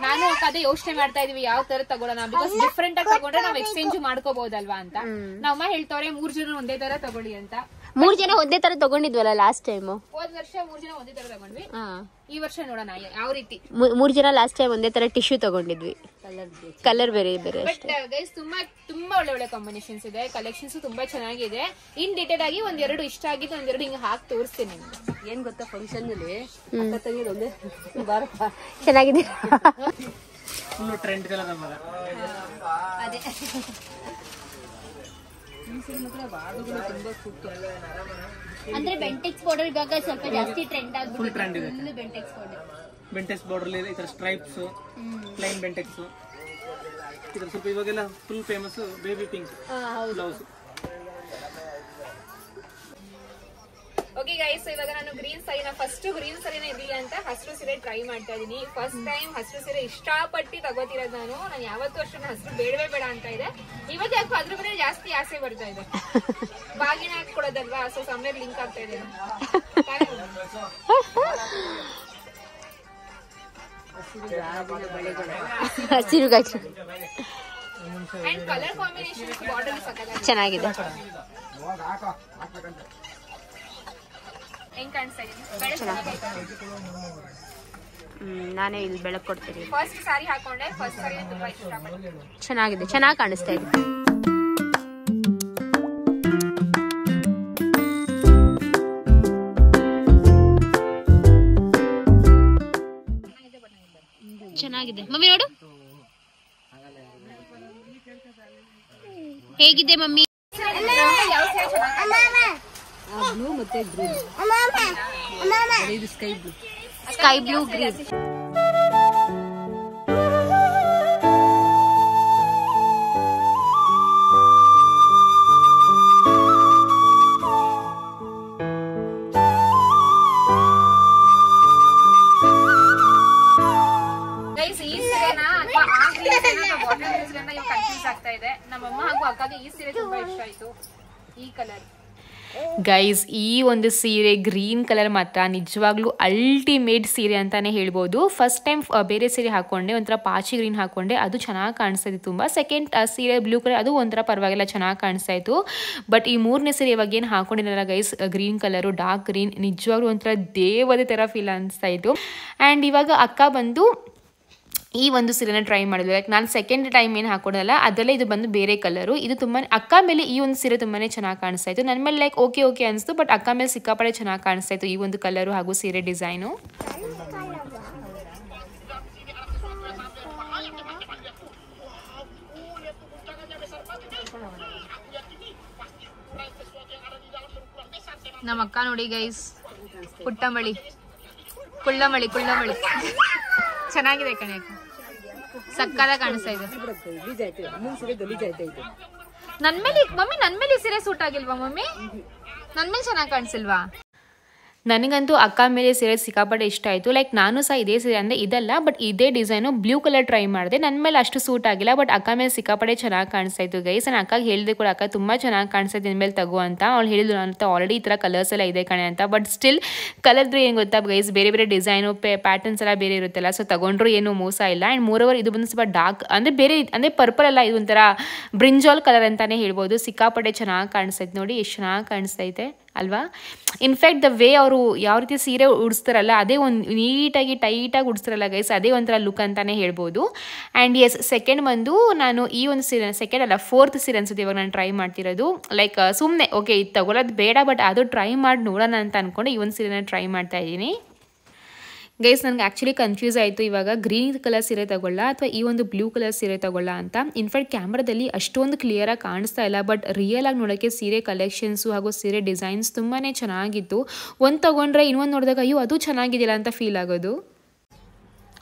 ನಾನು ಅದೇ ಯೋಚನೆ ಮಾಡ್ತಾ ಇದೀವಿ ಯಾವ ತರ ತಗೊಳ್ಳೋಣ, ಬಿಕಾಸ್ ಡಿಫ್ರೆಂಟ್ ಆಗಿ ತಗೊಂಡ್ರೆ ನಾವು ಎಕ್ಸ್ಚೇಂಜ್ ಮಾಡ್ಕೋಬಹುದಲ್ವಾ ಅಂತ. ನಮ್ಮಮ್ಮ ಹೇಳ್ತವ್ರೆ 3 ಜನ ಒಂದೇ ತರ ತಗೊಳ್ಳಿ ಅಂತ. 3 ಜನ ಒಂದೇ ತರ ತಗೊಂಡಿದ್ವಲ್ಲ ಲಾಸ್ಟ್ ಟೈಮ್. ಹೋದ್ ವರ್ಷ 3 ಜನ ಒಂದೇ ತರ ತಗೊಂಡ್ವಿ. ಈ ವರ್ಷ ನೋಡೋಣ ಯಾವ ರೀತಿ. 3 ಜನ ಲಾಸ್ಟ್ ಟೈಮ್ ಒಂದೇ ತರ ಟಿಶ್ಯೂ ತಗೊಂಡಿದ್ವಿ, ಕಲರ್ ಬೇರೆ ಬೇರೆ. ಬಟ್ ಗೈಸ್ ತುಂಬಾ ಒಳ್ಳೆ ಕಾಂಬಿನೇಷನ್ಸ್ ಇದೆ, ಕಲೆಕ್ಷನ್ಸ್ ತುಂಬಾ ಚೆನ್ನಾಗಿದೆ. ಇನ್ ಡೀಟೇಲ್ ಆಗಿ ಒಂದೆರಡು ಇಷ್ಟ ಆಗಿದ್ದು ಒಂದೆರಡು ಹಿಂಗ ಹಾಕಿ ತೋರಿಸ್ತೀನಿ ನಿಮ್ಗೆ. ಏನ್ ಗೊತ್ತಾ, ಫಂಕ್ಷನ್ ಅಲ್ಲಿ ಅಕ್ಕ ತಂಗಿರು ಒಂದೇ ಬಾರಪ್ಪ ಚೆನ್ನಾಗಿದೆ. ಫುಲ್ ಟ್ರೆಂಡ್ ಕಲರ್ ಅಮ್ಮ ಅದೇ ಅಂದ್ರೆ ಬೆಂಟೆಕ್ಸ್ ಬಾರ್ಡರ್ ಇವಾಗ ಸ್ವಲ್ಪ ಜಾಸ್ತಿ ಟ್ರೆಂಡ್ ಫುಲ್ ಆಗ್ಬಿಟ್ಟಿದೆ. ಟ್ರೆಂಡ್ ಇದೆ. ಬೆಂಟೆಕ್ಸ್ ಬಾರ್ಡರ್, ಬೆಂಟೆಕ್ಸ್ ಬಾರ್ಡರ್ ಈ ತರ ಸ್ಟ್ರೈಪ್ಸ್, ಪ್ಲೈನ್ ಬೆಂಟೆಕ್ಸ್, ಇದರ ಸ್ವಲ್ಪ ಇವಾಗೆಲ್ಲ full famous baby pink blouse. Okay guys, ಇವಾಗ ನಾನು ಗ್ರೀನ್ ಸಾರಿನ ಫಸ್ಟ್ ಗ್ರೀನ್ ಸಾರಿನ ಇರ್ಲಿ ಅಂತ ಹಸಿರು ಸೀರೆ ಟ್ರೈ ಮಾಡ್ತಾ ಇದೀನಿ. ಫಸ್ಟ್ ಟೈಮ್ ಹಸಿರು ಸೀರೆ ಇಷ್ಟಪಟ್ಟು ತಗೋತಿರೋದು ನಾನು ಯಾವತ್ತೂ ಅಷ್ಟು ಹಸಿರು ಬೇಡವೇ ಬೇಡ ಅಂತ ಇದೆ. ಇವತ್ತು ಯಾಕೋ ಅದ್ರ ಮೇಲೆ ಜಾಸ್ತಿ ಆಸೆ ಬರ್ತಾ ಇದೆ. ಬಾಗಿನ ಹಾಕೊಡೋದಲ್ವಾ, ಸೊ ಸಮಯ ಲಿಂಕ್ ಆಗ್ತಾ ಇದೆ. ಹಸಿರು ಅಂಡ್ ಕಲರ್ ಕಾಂಬಿನೇಷನ್ ಬಾರ್ಡರ್ ಸಕ್ಕತ್ತಾಗಿದೆ, ಚೆನ್ನಾಗಿದೆ. ಹೆಂಗ್ ಕಾಣಿಸ್ತಾ ಇದೆ? ನಾನೇ ಇಲ್ಲಿ ಬೆಳಕು ಕೊಡ್ತೀನಿ. ಫಸ್ಟ್ ಸಾರಿ ಹಾಕೊಂಡೆ, ಫಸ್ಟ್ ಸಾರಿ ತುಂಬಾ ಇಷ್ಟಪಟ್ಟೆ. ಚೆನ್ನಾಗಿದೆ, ಚೆನ್ನಾಗಿ ಕಾಣಿಸ್ತಾ ಇದೆ. ಚೆನ್ನಾಗಿದೆ ಮಮ್ಮಿ, ನೋಡು ಹೇಗಿದೆ ಮಮ್ಮಿ. ಯಾವ ಸೀರೆ ಚೆನ್ನಾಗಿ ಬ್ಲೂ ಮತ್ತೆ ಗ್ರೀನ್, ಇದು sky blue, sky blue green. Guys ಈ ಸೀರೆನಾ ಅಥವಾ ಆ ಗ್ರೀನ್ ಸೀರೆನಾ ಅಥವಾ ಬಾಟಲ್ ಗ್ರೀನ್ ಸೀರೆನಾ ಇವಾಗ ಕನ್ಫ್ಯೂಸ್ ಆಗ್ತಾ ಇದೆ. ನಮ್ಮಮ್ಮ ಹಾಗೂ ಅಕ್ಕಗೆ ಈ ಸೀರೆ ತುಂಬಾ ಇಷ್ಟ ಆಯ್ತು, ಈ ಕಲರ್. ಗೈಸ್ ಈ ಒಂದು ಸೀರೆ ಗ್ರೀನ್ ಕಲರ್ ಮಾತ್ರ ನಿಜವಾಗ್ಲೂ ಅಲ್ಟಿಮೇಟ್ ಸೀರೆ ಅಂತಾನೆ ಹೇಳ್ಬೋದು. ಫಸ್ಟ್ ಟೈಮ್ ಬೇರೆ ಸೀರೆ ಹಾಕೊಂಡೆ, ಒಂಥರ ಪಾಚಿ ಗ್ರೀನ್ ಹಾಕೊಂಡೆ, ಅದು ಚೆನ್ನಾಗಿ ಕಾಣಿಸ್ತಾ ಇತ್ತು ತುಂಬ. ಸೆಕೆಂಡ್ ಸೀರೆ ಬ್ಲೂ ಕಲರ್, ಅದು ಒಂಥರ ಪರವಾಗಿಲ್ಲ ಚೆನ್ನಾಗಿ ಕಾಣಿಸ್ತಾ ಇತ್ತು. ಬಟ್ ಈ ಮೂರನೇ ಸೀರೆ ಇವಾಗ ಏನು ಹಾಕೊಂಡಿರಲ್ಲ guys, green colour dark green, ನಿಜವಾಗ್ಲೂ ಒಂಥರ ದೇವತೆ ಥರ ಫೀಲ್ ಅನಿಸ್ತಾ ಇತ್ತು. ಆ್ಯಂಡ್ ಇವಾಗ ಅಕ್ಕ ಬಂದು ಈ ಒಂದು ಸೀರೆನ ಟ್ರೈ ಮಾಡಿದ್ವಿ. ಲೈಕ್ ನಾನು ಸೆಕೆಂಡ್ ಟೈಮ್ ಏನು ಹಾಕೊಡಲ್ಲ, ಅದರಲ್ಲೇ ಇದು ಬಂದು ಬೇರೆ ಕಲರು. ಇದು ತುಂಬಾ ಅಕ್ಕ ಮೇಲೆ ಈ ಒಂದು ಸೀರೆ ತುಂಬಾ ಚೆನ್ನಾಗಿ ಕಾಣಿಸ್ತಾ ಇತ್ತು. ನನ್ನ ಮೇಲೆ ಲೈಕ್ ಓಕೆ ಅನಿಸ್ತು, ಬಟ್ ಅಕ್ಕ ಮೇಲೆ ಸಿಕ್ಕಾಪಡೆ ಚೆನ್ನಾಗಿ ಕಾಣಿಸ್ತಾ ಇತ್ತು ಈ ಒಂದು ಕಲರು ಹಾಗೂ ಸೀರೆ ಡಿಸೈನು. ನಮ್ಮ ಅಕ್ಕ ನೋಡಿ ಗೈಸ್, ಪುಟ್ಟಮಳಿ ಕುಳ್ಳಮಳಿ ಚೆನ್ನಾಗಿದೆ ಕಣೆ, ಸಕ್ಕದ ಕಾಣಿಸ್ತಾ ಇದೆ. ನನ್ ಮೇಲೆ ಮಮ್ಮಿ, ನನ್ ಮೇಲೆ ಸೀರೆ ಸೂಟ್ ಆಗಿಲ್ವಾ ಮಮ್ಮಿ? ನನ್ ಮೇಲೆ ಚೆನ್ನಾಗಿ ಕಾಣಿಸಿಲ್ವಾ? ನನಗಂತೂ ಅಕ್ಕ ಮೇಲೆ ಸೀರೆ ಸಿಕ್ಕಾಪಟ್ಟೆ ಇಷ್ಟ ಆಯಿತು. ಲೈಕ್ ನಾನು ಸಹ ಇದೇ ಸೀರೆ ಅಂದರೆ ಇದಲ್ಲ, ಬಟ್ ಇದೇ ಡಿಸೈನು ಬ್ಲೂ ಕಲರ್ ಟ್ರೈ ಮಾಡಿದೆ. ನನ್ನ ಮೇಲೆ ಅಷ್ಟು ಸೂಟ್ ಆಗಿಲ್ಲ, ಬಟ್ ಅಕ್ಕ ಮೇಲೆ ಸಿಕ್ಕಾಪಟ್ಟೆ ಚೆನ್ನಾಗಿ ಕಾಣಿಸ್ತಾ ಇತ್ತು ಗೈಸ್. ನಾನು ಅಕ್ಕಗೆ ಹೇಳಿದೆ ಕೂಡ, ಅಕ್ಕ ತುಂಬ ಚೆನ್ನಾಗಿ ಕಾಣಿಸ್ತಾ ಇತ್ತು ಮೇಲೆ ತಗೋ ಅಂತ. ಅವಳು ಹೇಳಿದ್ರು ಅಂತ ಆಲ್ರೆಡಿ ಈ ಥರ ಕಲರ್ಸ್ ಎಲ್ಲ ಇದೆ ಕಣೆ ಅಂತ. ಬಟ್ ಸ್ಟಿಲ್ ಕಲರ್ದ್ರೆ ಏನು ಗೊತ್ತಾ ಗೈಸ್, ಬೇರೆ ಡಿಸೈನು ಪ್ಯಾಟರ್ನ್ಸ್ ಎಲ್ಲ ಬೇರೆ ಇರುತ್ತಲ್ಲ, ಸೊ ತಗೊಂಡ್ರು ಏನು ಮೋಸ ಇಲ್ಲ. ಆ್ಯಂಡ್ ಮೋರೋವರ್ ಇದು ಬಂದು ಸ್ವಲ್ಪ ಡಾರ್ಕ್ ಅಂದರೆ ಬೇರೆ ಅಂದರೆ ಪರ್ಪಲ್ ಅಲ್ಲ, ಇದು ಒಂಥರ ಬ್ರಿಂಜಾಲ್ ಕಲರ್ ಅಂತಲೇ ಹೇಳ್ಬೋದು. ಸಿಕ್ಕಾಪಟ್ಟೆ ಚೆನ್ನಾಗಿ ಕಾಣಿಸ್ತೈತೆ ನೋಡಿ, ಎಷ್ಟು ಚೆನ್ನಾಗಿ ಕಾಣಿಸ್ತೈತೆ ಅಲ್ವಾ? ಇನ್ಫ್ಯಾಕ್ಟ್ ದ ವೇ ಅವರು ಯಾವ ರೀತಿ ಸೀರೆ ಉಡಿಸ್ತಾರಲ್ಲ, ಅದೇ ಒಂದು ನೀಟಾಗಿ ಟೈಟಾಗಿ ಉಡಿಸ್ತಾರಲ್ಲ ಗೈಸ್, ಅದೇ ಒಂಥರ ಲುಕ್ ಅಂತಲೇ ಹೇಳ್ಬೋದು. ಆ್ಯಂಡ್ ಎಸ್ ಸೆಕೆಂಡ್ ಬಂದು ನಾನು ಈ ಒಂದು ಸೀರೆ, ಸೆಕೆಂಡ್ ಅಲ್ಲ ಫೋರ್ತ್ ಸೀರೆ ಅನ್ಸುತ್ತೆ ಇವಾಗ ನಾನು ಟ್ರೈ ಮಾಡ್ತಿರೋದು. ಲೈಕ್ ಸುಮ್ಮನೆ ಓಕೆ ಇದು ತಗೊಳ್ಳೋದು ಬೇಡ, ಬಟ್ ಅದು ಟ್ರೈ ಮಾಡಿ ನೋಡೋಣ ಅಂತ ಅಂದ್ಕೊಂಡು ಈ ಒಂದು ಸೀರೆನ ಟ್ರೈ ಮಾಡ್ತಾ ಇದ್ದೀನಿ ಗೈಸ್. ನನಗೆ ಆ್ಯಕ್ಚುಲಿ ಕನ್ಫ್ಯೂಸ್ ಆಯಿತು ಇವಾಗ ಗ್ರೀನ್ ಕಲರ್ ಸೀರೆ ತಗೊಳ್ಳ ಅಥವಾ ಈ ಒಂದು ಬ್ಲೂ ಕಲರ್ ಸೀರೆ ತಗೊಳ್ಳ ಅಂತ. ಇನ್ಫ್ಯಾಕ್ಟ್ ಕ್ಯಾಮ್ರಾದಲ್ಲಿ ಅಷ್ಟೊಂದು ಕ್ಲಿಯರಾಗಿ ಕಾಣಿಸ್ತಾ ಇಲ್ಲ, ಬಟ್ ರಿಯಲ್ ಆಗಿ ನೋಡೋಕ್ಕೆ ಸೀರೆ ಕಲೆಕ್ಷನ್ಸು ಹಾಗೂ ಸೀರೆ ಡಿಸೈನ್ಸ್ ತುಂಬಾ ಚೆನ್ನಾಗಿತ್ತು. ಒಂದು ತಗೊಂಡ್ರೆ ಇನ್ನೊಂದು ನೋಡಿದಾಗ ಅಯ್ಯೋ ಅದು ಚೆನ್ನಾಗಿದೆಯಲ್ಲ ಅಂತ ಫೀಲ್ ಆಗೋದು.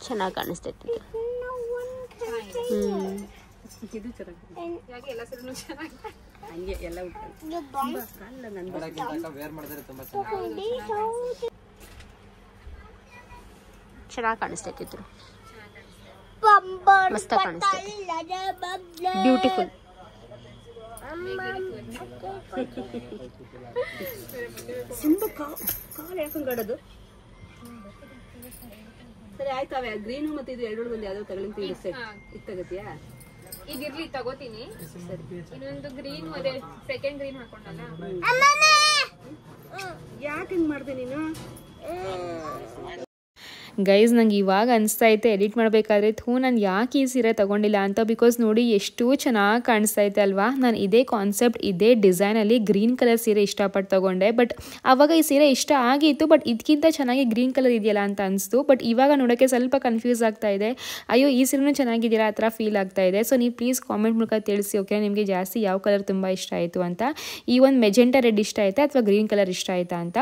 ಚೆನ್ನಾಗಿ ಕಾಣಿಸ್ತೈತಿ ಇದು ಚೆನ್ನಾಗಿ ಎಲ್ಲ ಸೀರೆನೂ ಚೆನ್ನಾಗಿ ಹಂಗೆ ಎಲ್ಲ ಚೆನ್ನಾಗಿ ಕಾಣಿಸ್ತೈತಿ, ಮಸ್ತ್ ಕಾಣಿಸ್ತೈತಿ, ಬ್ಯೂಟಿಫುಲ್. ಕಾಲು ಹೇಳ್ಕೊಂಡಾಡೋದು ಸರಿ ಆಯ್ತು. ಅವೇ ಗ್ರೀನು ಮತ್ತೆ ಇದು ಎರಡು ಬಂದು ಯಾವ್ದೋ ತಗೊಳ್ಳಿ ಇದು ತಗತಿಯಾ? ಇದಿರ್ಲಿ ತಗೋತೀನಿ. ಇನ್ನೊಂದು ಗ್ರೀನ್ ಮತ್ತೆ ಸೆಕೆಂಡ್ ಗ್ರೀನ್ ಹಾಕೊಂಡಲ್ಲ, ಯಾಕೆ ಹಿಂಗ್ ಮಾಡ್ದೆ ನೀನು ಗೈಸ್? ನಂಗೆ ಇವಾಗ ಅನಿಸ್ತಾ ಐತೆ ಎಡಿಟ್ ಮಾಡಬೇಕಾದ್ರೆ ನಾನು ಯಾಕೆ ಈ ಸೀರೆ ತೊಗೊಂಡಿಲ್ಲ ಅಂತ. ಬಿಕಾಸ್ ನೋಡಿ ಎಷ್ಟು ಚೆನ್ನಾಗಿ ಕಾಣಿಸ್ತಾ ಐತೆ ಅಲ್ವಾ? ನಾನು ಇದೇ ಕಾನ್ಸೆಪ್ಟ್ ಇದೇ ಡಿಸೈನಲ್ಲಿ ಗ್ರೀನ್ ಕಲರ್ ಸೀರೆ ಇಷ್ಟಪಟ್ಟು ತೊಗೊಂಡೆ. ಬಟ್ ಆವಾಗ ಈ ಸೀರೆ ಇಷ್ಟ ಆಗಿತ್ತು, ಬಟ್ ಇದಕ್ಕಿಂತ ಚೆನ್ನಾಗಿ ಗ್ರೀನ್ ಕಲರ್ ಇದೆಯಲ್ಲ ಅಂತ ಅನಿಸ್ತು. ಬಟ್ ಇವಾಗ ನೋಡೋಕ್ಕೆ ಸ್ವಲ್ಪ ಕನ್ಫ್ಯೂಸ್ ಆಗ್ತಾ ಇದೆ, ಅಯ್ಯೋ ಈ ಸೀರೆನೂ ಚೆನ್ನಾಗಿದ್ದೀರಾ ಆ ಥರ ಫೀಲ್ ಆಗ್ತಾ ಇದೆ. ಸೊ ನೀವು ಪ್ಲೀಸ್ ಕಾಮೆಂಟ್ ಮೂಲಕ ತಿಳಿಸಿ ಓಕೆ, ನಿಮಗೆ ಜಾಸ್ತಿ ಯಾವ ಕಲರ್ ತುಂಬ ಇಷ್ಟ ಆಯಿತು ಅಂತ. ಈ ಒಂದು ಮೆಜೆಂಟಾ ರೆಡ್ ಇಷ್ಟ ಆಯಿತಾ ಅಥವಾ ಗ್ರೀನ್ ಕಲರ್ ಇಷ್ಟ ಆಯಿತಾ ಅಂತ.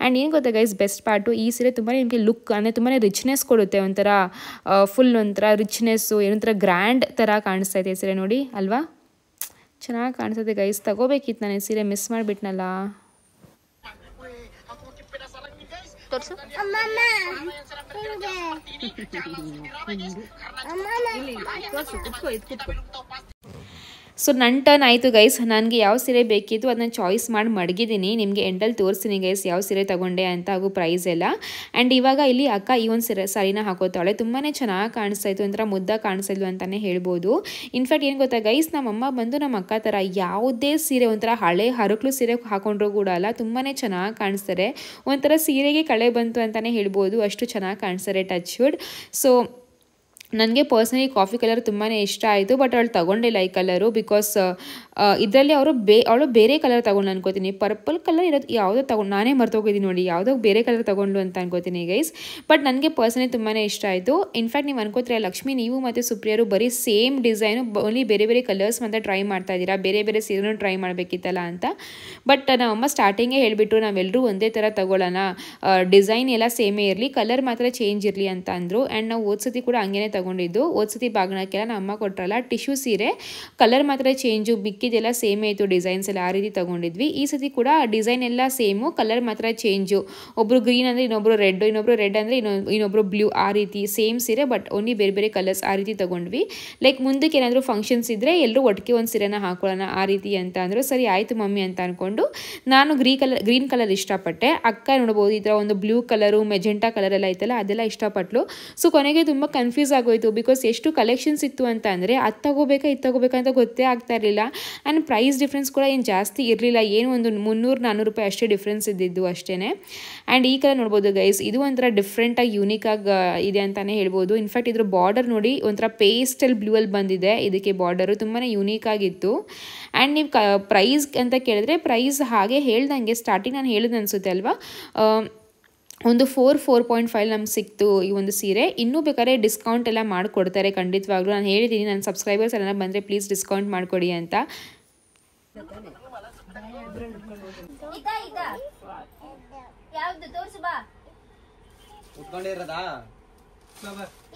ಆ್ಯಂಡ್ ಏನು ಗೊತ್ತಾ ಗೈಸ್, ಬೆಸ್ಟ್ ಪಾರ್ಟು ಈ ಸೀರೆ ತುಂಬಾ ನಿಮಗೆ ಲುಕ್ ಅಂದರೆ ತುಂಬಾ ರಿಚ್ನೆಸ್ ಕೊಡುತ್ತೆ, ಒಂಥರ ಫುಲ್ ಒಂಥರ ರಿಚ್ನೆಸ್ಸು, ಏನೊಂಥರ ಗ್ರ್ಯಾಂಡ್ ಥರ ಕಾಣಿಸ್ತಾ ಇದೆ ಸೀರೆ ನೋಡಿ ಅಲ್ವಾ? ಚೆನ್ನಾಗಿ ಕಾಣಿಸುತ್ತೆ ಗೈಸ್, ತಗೋಬೇಕಿತ್ತು ನಾನು ಸೀರೆ, ಮಿಸ್ ಮಾಡಿಬಿಟ್ನಲ್ಲ. ತೋರಿಸು ಸೊ ನನ್ನ ಟರ್ನ್ ಆಯಿತು ಗೈಸ್. ನನಗೆ ಯಾವ ಸೀರೆ ಬೇಕಿತ್ತು ಅದನ್ನ ಚಾಯ್ಸ್ ಮಾಡಿ ಮಡಗಿದ್ದೀನಿ. ನಿಮಗೆ ಎಂಡಲ್ಲಿ ತೋರಿಸ್ತೀನಿ ಗೈಸ್ ಯಾವ ಸೀರೆ ತೊಗೊಂಡೆ ಅಂತ ಹಾಗೂ ಪ್ರೈಸ್ ಎಲ್ಲ. ಆ್ಯಂಡ್ ಇವಾಗ ಇಲ್ಲಿ ಅಕ್ಕ ಈ ಒಂದು ಸಾರಿನ ಹಾಕೋತಾಳೆ, ತುಂಬಾ ಚೆನ್ನಾಗಿ ಕಾಣಿಸ್ತಾ ಇತ್ತು, ಒಂಥರ ಮುದ್ದ ಕಾಣಿಸ್ತಾ ಇದ್ಲು ಅಂತಲೇ ಹೇಳ್ಬೋದು. ಇನ್ಫ್ಯಾಕ್ಟ್ ಏನು ಗೊತ್ತಾ ಗೈಸ್, ನಮ್ಮಮ್ಮ ಬಂದು ನಮ್ಮ ಅಕ್ಕ ಥರ ಯಾವುದೇ ಸೀರೆ ಒಂಥರ ಹಳೆ ಹರಕಲು ಸೀರೆ ಹಾಕೊಂಡ್ರೂ ಕೂಡ ಅಲ್ಲ, ತುಂಬಾ ಚೆನ್ನಾಗಿ ಕಾಣಿಸ್ತಾರೆ. ಒಂಥರ ಸೀರೆಗೆ ಕಳೆ ಬಂತು ಅಂತಲೇ ಹೇಳ್ಬೋದು, ಅಷ್ಟು ಚೆನ್ನಾಗಿ ಕಾಣಿಸ್ತಾರೆ ಟಚ್ ವುಡ್. ಸೊ ನನಗೆ ಪರ್ಸ್ನಲಿ ಕಾಫಿ ಕಲರ್ ತುಂಬಾ ಇಷ್ಟ ಆಯಿತು, ಬಟ್ ಅವಳು ತೊಗೊಂಡಿಲ್ಲ ಈ ಕಲರು. ಬಿಕಾಸ್ ಇದರಲ್ಲಿ ಅವಳು ಬೇರೆ ಕಲರ್ ತೊಗೊಂಡು ಅನ್ಕೋತೀನಿ, ಪರ್ಪಲ್ ಕಲರ್ ಇರೋದು ಯಾವುದೋ ತೊಗೊಂಡು, ನಾನೇ ಮರ್ತೋಗಿದ್ದೀನಿ ನೋಡಿ, ಯಾವುದೋ ಬೇರೆ ಕಲರ್ ತೊಗೊಂಡು ಅಂತ ಅನ್ಕೋತೀನಿ ಗೈಸ್. ಬಟ್ ನನಗೆ ಪರ್ಸ್ನಲಿ ತುಂಬಾ ಇಷ್ಟ ಆಯಿತು. ಇನ್ಫ್ಯಾಕ್ಟ್ ನೀವು ಅನ್ಕೋತೀರ ಲಕ್ಷ್ಮಿ ನೀವು ಮತ್ತು ಸುಪ್ರಿಯರು ಬರೀ ಸೇಮ್ ಡಿಸೈನು ಓನ್ಲಿ ಬೇರೆ ಬೇರೆ ಕಲರ್ಸ್ ಮತ್ತು ಟ್ರೈ ಮಾಡ್ತಾ ಇದ್ದೀರಾ, ಬೇರೆ ಬೇರೆ ಸೀರೆನೂ ಟ್ರೈ ಮಾಡಬೇಕಿತ್ತಲ್ಲ ಅಂತ. ಬಟ್ ನಮ್ಮಮ್ಮ ಸ್ಟಾರ್ಟಿಂಗೇ ಹೇಳಿಬಿಟ್ರು ನಾವೆಲ್ಲರೂ ಒಂದೇ ಥರ ತೊಗೊಳ್ಳೋಣ, ಡಿಸೈನ್ ಎಲ್ಲ ಸೇಮೇ ಇರಲಿ, ಕಲರ್ ಮಾತ್ರ ಚೇಂಜ್ ಇರಲಿ ಅಂತ ಅಂದರು. ಆ್ಯಂಡ್ ನಾವು ಓದ್ಸತಿ ಕೂಡ ಹಂಗೇನೆ ತೊಗೊಂಡಿದ್ದು. ಓದ್ಸತಿ ಬಾಗಣಕ್ಕೆಲ್ಲ ನಮ್ಮ ಅಮ್ಮ ಕೊಟ್ರಲ್ಲ ಟಿಶ್ಯೂ ಸೀರೆ, ಕಲರ್ ಮಾತ್ರ ಚೇಂಜು, ಮಿಕ್ಕಿದೆಲ್ಲ ಸೇಮ್ ಆಯಿತು ಡಿಸೈನ್ಸ್ ಎಲ್ಲ, ಆ ರೀತಿ ತೊಗೊಂಡಿದ್ವಿ. ಈ ಸತಿ ಕೂಡ ಡಿಸೈನ್ ಎಲ್ಲ ಸೇಮು, ಕಲರ್ ಮಾತ್ರ ಚೇಂಜು. ಒಬ್ಬರು ಗ್ರೀನ್ ಅಂದರೆ ಇನ್ನೊಬ್ರು ರೆಡ್, ಇನ್ನೊಬ್ರು ರೆಡ್ ಅಂದರೆ ಇನ್ನೊಬ್ರು ಬ್ಲೂ, ಆ ರೀತಿ ಸೇಮ್ ಸೀರೆ ಬಟ್ ಓನ್ಲಿ ಬೇರೆ ಬೇರೆ ಕಲರ್ಸ್, ಆ ರೀತಿ ತೊಗೊಂಡ್ವಿ. ಲೈಕ್ ಮುಂದಕ್ಕೆ ಏನಾದರೂ ಫಂಕ್ಷನ್ಸ್ ಇದ್ದರೆ ಎಲ್ಲರೂ ಒಟ್ಟಿಗೆ ಒಂದು ಸೀರೆನ ಹಾಕೊಳ್ಳೋಣ ಆ ರೀತಿ ಅಂತ ಅಂದರು. ಸರಿ ಆಯಿತು ಮಮ್ಮಿ ಅಂತ ಅಂದ್ಕೊಂಡು ನಾನು ಗ್ರೀನ್ ಕಲರ್ ಇಷ್ಟಪಟ್ಟೆ. ಅಕ್ಕ ನೋಡ್ಬೋದು ಈ ಥರ ಒಂದು ಬ್ಲೂ ಕಲರು, ಮೆಜೆಂಟಾ ಕಲರ್ ಎಲ್ಲ ಐತಲ್ಲ ಅದೆಲ್ಲ ಇಷ್ಟಪಟ್ಲು. ಸೊ ಕೊನೆಗೆ ತುಂಬ ಕನ್ಫ್ಯೂಸ್ ಆಗೋಯಿತು, ಬಿಕಾಸ್ ಎಷ್ಟು ಕಲೆಕ್ಷನ್ಸ್ ಇತ್ತು ಅಂತ ಅಂದರೆ ಅದು ತಗೋಬೇಕಾ ಇದು ತಗೋಬೇಕಾ ಅಂತ ಗೊತ್ತೇ ಆಗ್ತಾ ಇರಲಿಲ್ಲ. ಆ್ಯಂಡ್ ಪ್ರೈಸ್ ಡಿಫ್ರೆನ್ಸ್ ಕೂಡ ಏನು ಜಾಸ್ತಿ ಇರಲಿಲ್ಲ, ಏನು ಒಂದು 300-400 ರೂಪಾಯಿ ಅಷ್ಟೇ ಡಿಫ್ರೆನ್ಸ್ ಇದ್ದಿದ್ದು ಅಷ್ಟೇ. ಆ್ಯಂಡ್ ಈ ಕಲರ್ ನೋಡ್ಬೋದು ಗೈಸ್, ಇದು ಒಂಥರ ಡಿಫ್ರೆಂಟಾಗಿ ಯೂನಿಕಾಗಿ ಇದೆ ಅಂತಲೇ ಹೇಳ್ಬೋದು. ಇನ್ಫ್ಯಾಕ್ಟ್ ಇದ್ರ ಬಾರ್ಡರ್ ನೋಡಿ ಒಂಥರ ಪೇಸ್ಟಲ್ ಬ್ಲೂ ಅಲ್ಲಿ ಬಂದಿದೆ, ಇದಕ್ಕೆ ಬಾರ್ಡರು ತುಂಬಾ ಯೂನಿಕ್ ಆಗಿತ್ತು. ಆ್ಯಂಡ್ ನೀವು ಪ್ರೈಸ್ ಅಂತ ಕೇಳಿದ್ರೆ ಪ್ರೈಸ್ ಹಾಗೆ ಹೇಳ್ದಂಗೆ ಸ್ಟಾರ್ಟಿಂಗ್ ನಾನು ಹೇಳಿದೆ ಅನಿಸುತ್ತೆ ಅಲ್ವಾ, ಒಂದು 4.5 ನಮ್ಗೆ ಸಿಕ್ತು ಈ ಒಂದು ಸೀರೆ. ಇನ್ನೂ ಬೇಕಾದ್ರೆ ಡಿಸ್ಕೌಂಟ್ ಎಲ್ಲ ಮಾಡಿಕೊಡ್ತಾರೆ ಖಂಡಿತವಾಗ್ಲೂ. ನಾನು ಹೇಳಿದ್ದೀನಿ ನನ್ನ ಸಬ್ಸ್ಕ್ರೈಬರ್ಸ್ ಎಲ್ಲ ಬಂದರೆ ಪ್ಲೀಸ್ ಡಿಸ್ಕೌಂಟ್ ಮಾಡಿಕೊಡಿ ಅಂತ. ಯಾವ್ದು ತೋರ್ಸು ಬಾ.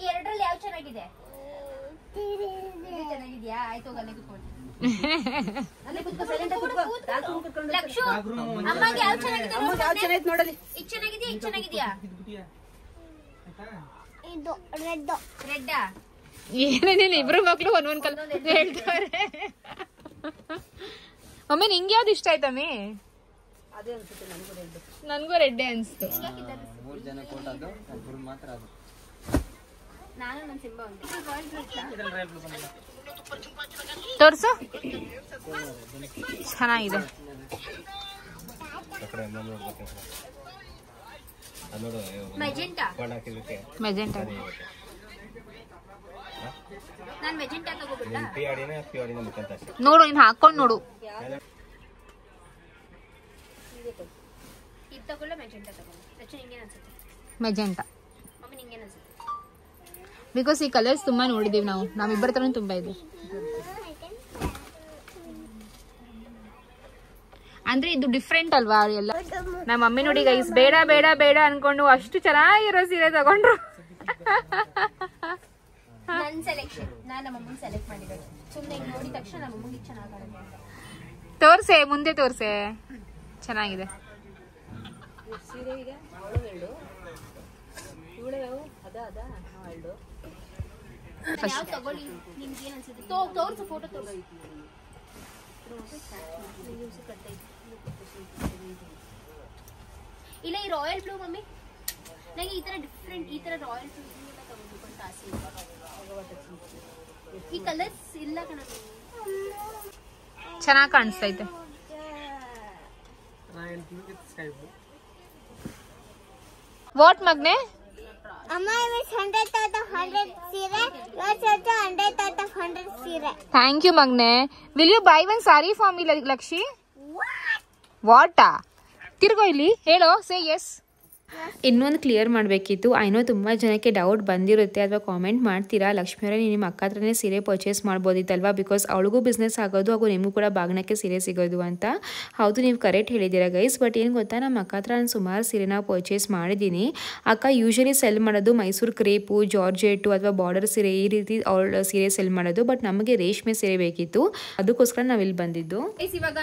ಈ ಎರಡರಲ್ಲಿ ಯಾವ್ದು ಚೆನ್ನಾಗಿದೆ? ಚೆನ್ನಾಗಿದ್ಯಾ? ಆಯ್ತು ಹೋಗಿ ಅಲ್ಲೇ ಕುತ್ಕೊಂಡು. ಲಕ್ಷು ಅಮ್ಮಗೆ ಯಾವ್ದು ಚೆನ್ನಾಗಿದೆ ನೋಡಲಿ. ಇದು ಚೆನ್ನಾಗಿದ್ಯಾ ಇದು ಚೆನ್ನಾಗಿದ್ಯಾ? ಇದು ರೆಡ್. ರೆಡ್ಡಾ? ಏನೇನೇನು ಇಬ್ರು ಮಕ್ಳು ಒಂದೊಂದು ಕಲರ್ ಹೇಳ್ತಾರೆ. ಒಮ್ಮೆ ನಿಂಗೆ ಯಾವ್ದು ಇಷ್ಟ ಆಯ್ತಮ್ಮಿ? ನನ್ಗೂ ರೆಡ್ಡೆ ಅನ್ಸ್ತು. ತೋರ್ಸು, ಚೆನ್ನಾಗಿದೆ. ಮೆಜೆಂಟಾ. ಮೆಜೆಂಟಾ ನಾನು ಮೆಜೆಂಟಾ ತಗೋಬಿಡ್ಲಾ? ನೋಡು, ಇನ್ನು ಹಾಕೊಂಡು ನೋಡು. ಇದು ತಗೊಳ್ಳ ಮೆಜೆಂಟಾ ತಗೊಳ್ಳ? ನಿಂಗೇನು ಅನ್ಸುತ್ತೆ? ಮೆಜೆಂಟಾ. ಮಮ್ಮಿ ನಿಂಗೇನು ಅನ್ಸುತ್ತೆ? ಬಿಕಾಸ್ ಈ ಕಲರ್ಸ್ ತುಂಬಾ ನೋಡಿದೀವಿ ನಾವು, ನಮ್ಮಿಬ್ಬರ ತರ ತುಂಬಾ ಇದೆ. ಅಂದ್ರೆ ಇದು ಡಿಫ್ರೆಂಟ್ ಅಲ್ವಾ ಎಲ್ಲ. ನಮ್ಮ ಮಮ್ಮಿ ನೋಡಿ ಗೈಸ್, ಬೇಡ ಬೇಡ ಬೇಡ ಅನ್ಕೊಂಡು ಅಷ್ಟು ಚೆನ್ನಾಗಿರೋ ಸೀರೆ ತಗೊಂಡ್ರು. ನನ್ನ ಸೆಲೆಕ್ಷನ್, ನಾನು ನಮ್ಮ ಅಮ್ಮನ ಸೆಲೆಕ್ಟ್ ಮಾಡಿರೋದು. ಸುಮ್ಮನೆ ನೋಡಿದ ತಕ್ಷಣ ನಮ್ಮ ಅಮ್ಮಗೆ ಚೆನ್ನಾಗಿ ತೋರ್ಸೆ, ಮುಂದೆ ತೋರ್ಸೆ, ಚೆನ್ನಾಗಿದೆ. ಸೀರೆ ಈಗ ಯಾವ ತಗೊಳ್ಳಿ, ನಿಮ್ಗೆ ಏನ್ ಅನ್ಸುತ್ತೆ? ತೋರ್ಸು, ಫೋಟೋ ತೋರ್ಸು. ಇಲ್ಲ ಈ ರಾಯಲ್ ಬ್ಲೂ ಮಮ್ಮಿ, ನಂಗೆ ಈ ತರ ಡಿಫ್ರೆಂಟ್, ಈ ತರ ರಾಯಲ್ ಬ್ಲೂ ತಗೋಬೇಕು ಅಂತ ಆಸೆ ಇದೆ. ಈ ಕಲರ್ಸ್ ಇಲ್ಲ ಕಣ, ಚೆನ್ನಾಗಿ ಕಾಣಿಸ್ತೈತೆ. What ಮಗ್ನೆ? Thank you, Magne. Will you buy one saree for me, Lakshi? What? ತಿರ್ಗೋ ಇಲ್ಲಿ ಹೇಳೋ, ಸೇ ಎಸ್. ಇನ್ನೊಂದು ಕ್ಲಿಯರ್ ಮಾಡಬೇಕಿತ್ತು. ಐನೋ ತುಂಬ ಜನಕ್ಕೆ ಡೌಟ್ ಬಂದಿರುತ್ತೆ ಅಥವಾ ಕಾಮೆಂಟ್ ಮಾಡ್ತೀರಾ, ಲಕ್ಷ್ಮಿ ಅವರೇ ನಿಮ್ಮ ಅಕ್ಕ ಹತ್ರನೇ ಸೀರೆ ಪರ್ಚೇಸ್ ಮಾಡ್ಬೋದಿತ್ತಲ್ವಾ, ಬಿಕಾಸ್ ಅವಳಿಗೂ ಬಿಸ್ನೆಸ್ ಆಗೋದು ಹಾಗೂ ನಿಮಗೂ ಕೂಡ ಬಾಗಣಕ್ಕೆ ಸೀರೆ ಸಿಗೋದು ಅಂತ. ಹೌದು, ನೀವು ಕರೆಕ್ಟ್ ಹೇಳಿದ್ದೀರಾ ಗೈಸ್. ಬಟ್ ಏನು ಗೊತ್ತಾ, ನಮ್ಮ ಅಕ್ಕ ಹತ್ರ ನಾನು ಸುಮಾರು ಸೀರೆನ ಪರ್ಚೇಸ್ ಮಾಡಿದ್ದೀನಿ. ಅಕ್ಕ ಯೂಶಲಿ ಸೆಲ್ ಮಾಡೋದು ಮೈಸೂರು ಕ್ರೇಪು, ಜಾರ್ಜೆಟು ಅಥವಾ ಬಾರ್ಡರ್ ಸೀರೆ, ಈ ರೀತಿ ಅವಳ ಸೀರೆ ಸೆಲ್ ಮಾಡೋದು. ಬಟ್ ನಮಗೆ ರೇಷ್ಮೆ ಸೀರೆ ಬೇಕಿತ್ತು, ಅದಕ್ಕೋಸ್ಕರ ನಾವು ಇಲ್ಲಿ ಬಂದಿದ್ದು. ಇವಾಗ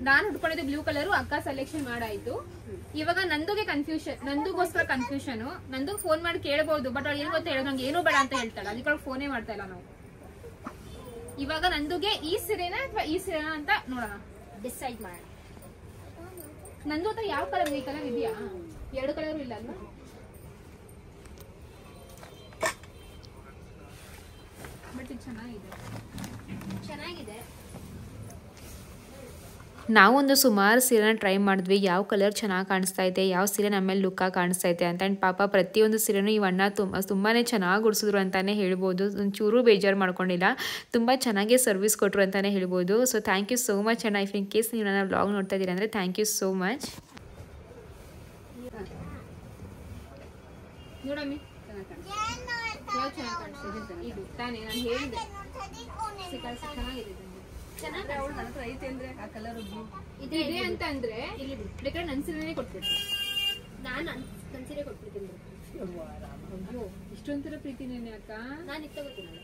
ನಾನು ಹುಡ್ಕೊಂಡಿದ್ದು ಬ್ಲೂ ಕಲರು, ಅಕ್ಕ ಸೆಲೆಕ್ಷನ್ ಮಾಡಾಯ್ತು. ಇವಾಗ ನಂದುಗೆ ಕನ್ಫ್ಯೂಷನ್, ನಂದುಗೋಸ್ಕರ ಕನ್ಫ್ಯೂಷನ್. ನಂದು ಫೋನ್ ಮಾಡಿ ಕೇಳಬಹುದು, ಬಟ್ ಅವ್ಳು ಏನು ಗೊತ್ತ ಹೇಳೋದು, ನಂಗೆ ಏನೂ ಬೇಡ ಅಂತ ಹೇಳ್ತಾಳೆ. ಅದಕ್ಕೆ ಫೋನೇ ಮಾಡ್ತಾ ಇಲ್ಲ ನಾವು. ಇವಾಗ ನಂದುಗೆ ಈ ಸೀರೆನಾ ಅಥವಾ ಈ ಸೀರೆನಾ ಅಂತ ನೋಡೋಣ, ಡಿಸೈಡ್ ಮಾಡೋಣ. ನಂದು ಹತ್ರ ಯಾವ ಕಲರ್, ಈ ಕಲರ್ ಇದೆಯಾ? ಎರಡು ಕಲರ್ ಇಲ್ಲ ಅಲ್ವಾ? ಬಟ್ ಇದು ಚೆನ್ನಾಗಿದೆ. ನಾವೊಂದು ಸುಮಾರು ಸೀರೆನ ಟ್ರೈ ಮಾಡಿದ್ವಿ, ಯಾವ ಕಲರ್ ಚೆನ್ನಾಗಿ ಕಾಣಿಸ್ತಾ ಇದೆ, ಯಾವ ಸೀರೆ ನಮ್ಮ ಮೇಲೆ ಲುಕ್ಕಾಗಿ ಕಾಣಿಸ್ತಾ ಇದೆ ಅಂತ. ಆ್ಯಂಡ್ ಪಾಪ ಪ್ರತಿಯೊಂದು ಸೀರೆನೂ ಈ ಅಣ್ಣ ತುಂಬಾ ಚೆನ್ನಾಗಿ ಉಡಿಸಿದ್ರು ಅಂತಲೇ ಹೇಳ್ಬೋದು. ಒಂಚೂರು ಬೇಜಾರು ಮಾಡ್ಕೊಂಡಿಲ್ಲ, ತುಂಬ ಚೆನ್ನಾಗೇ ಸರ್ವಿಸ್ ಕೊಟ್ಟರು ಅಂತಲೇ ಹೇಳ್ಬೋದು. So thank you so much ಅಣ್ಣ. ಇಫ್ ಇನ್ ಕೇಸ್ ನೀವು ನನ್ನ ವ್ಲಾಗ್ ನೋಡ್ತಾ ಇದ್ದೀರಾ ಅಂದರೆ ಥ್ಯಾಂಕ್ ಯು ಸೋ ಮಚ್. ನೋಡಮ್ಮಿ, ಇದು ತಾನೇ ನಾನು ಹೇಳಿದೆ, ಚೆನ್ನಾಗಿದೆ. ಇದೆ ಅಂತ ಅಂದ್ರೆ ಬೇಕಾದ್ರೆ ನನ್ ಸೀರೆನೇ ಕೊಟ್ಬಿಟ್ಟು, ನಾನು ನನ್ ಸೀರೆ ಕೊಟ್ಬಿಡ್ತೀನಿ. ಅಯ್ಯೋ ಇಷ್ಟೊಂಥರ ಪ್ರೀತಿನೇನೆ ಅಕ್ಕ. ನಾನು ಇದು ತಗೋತೀನಿ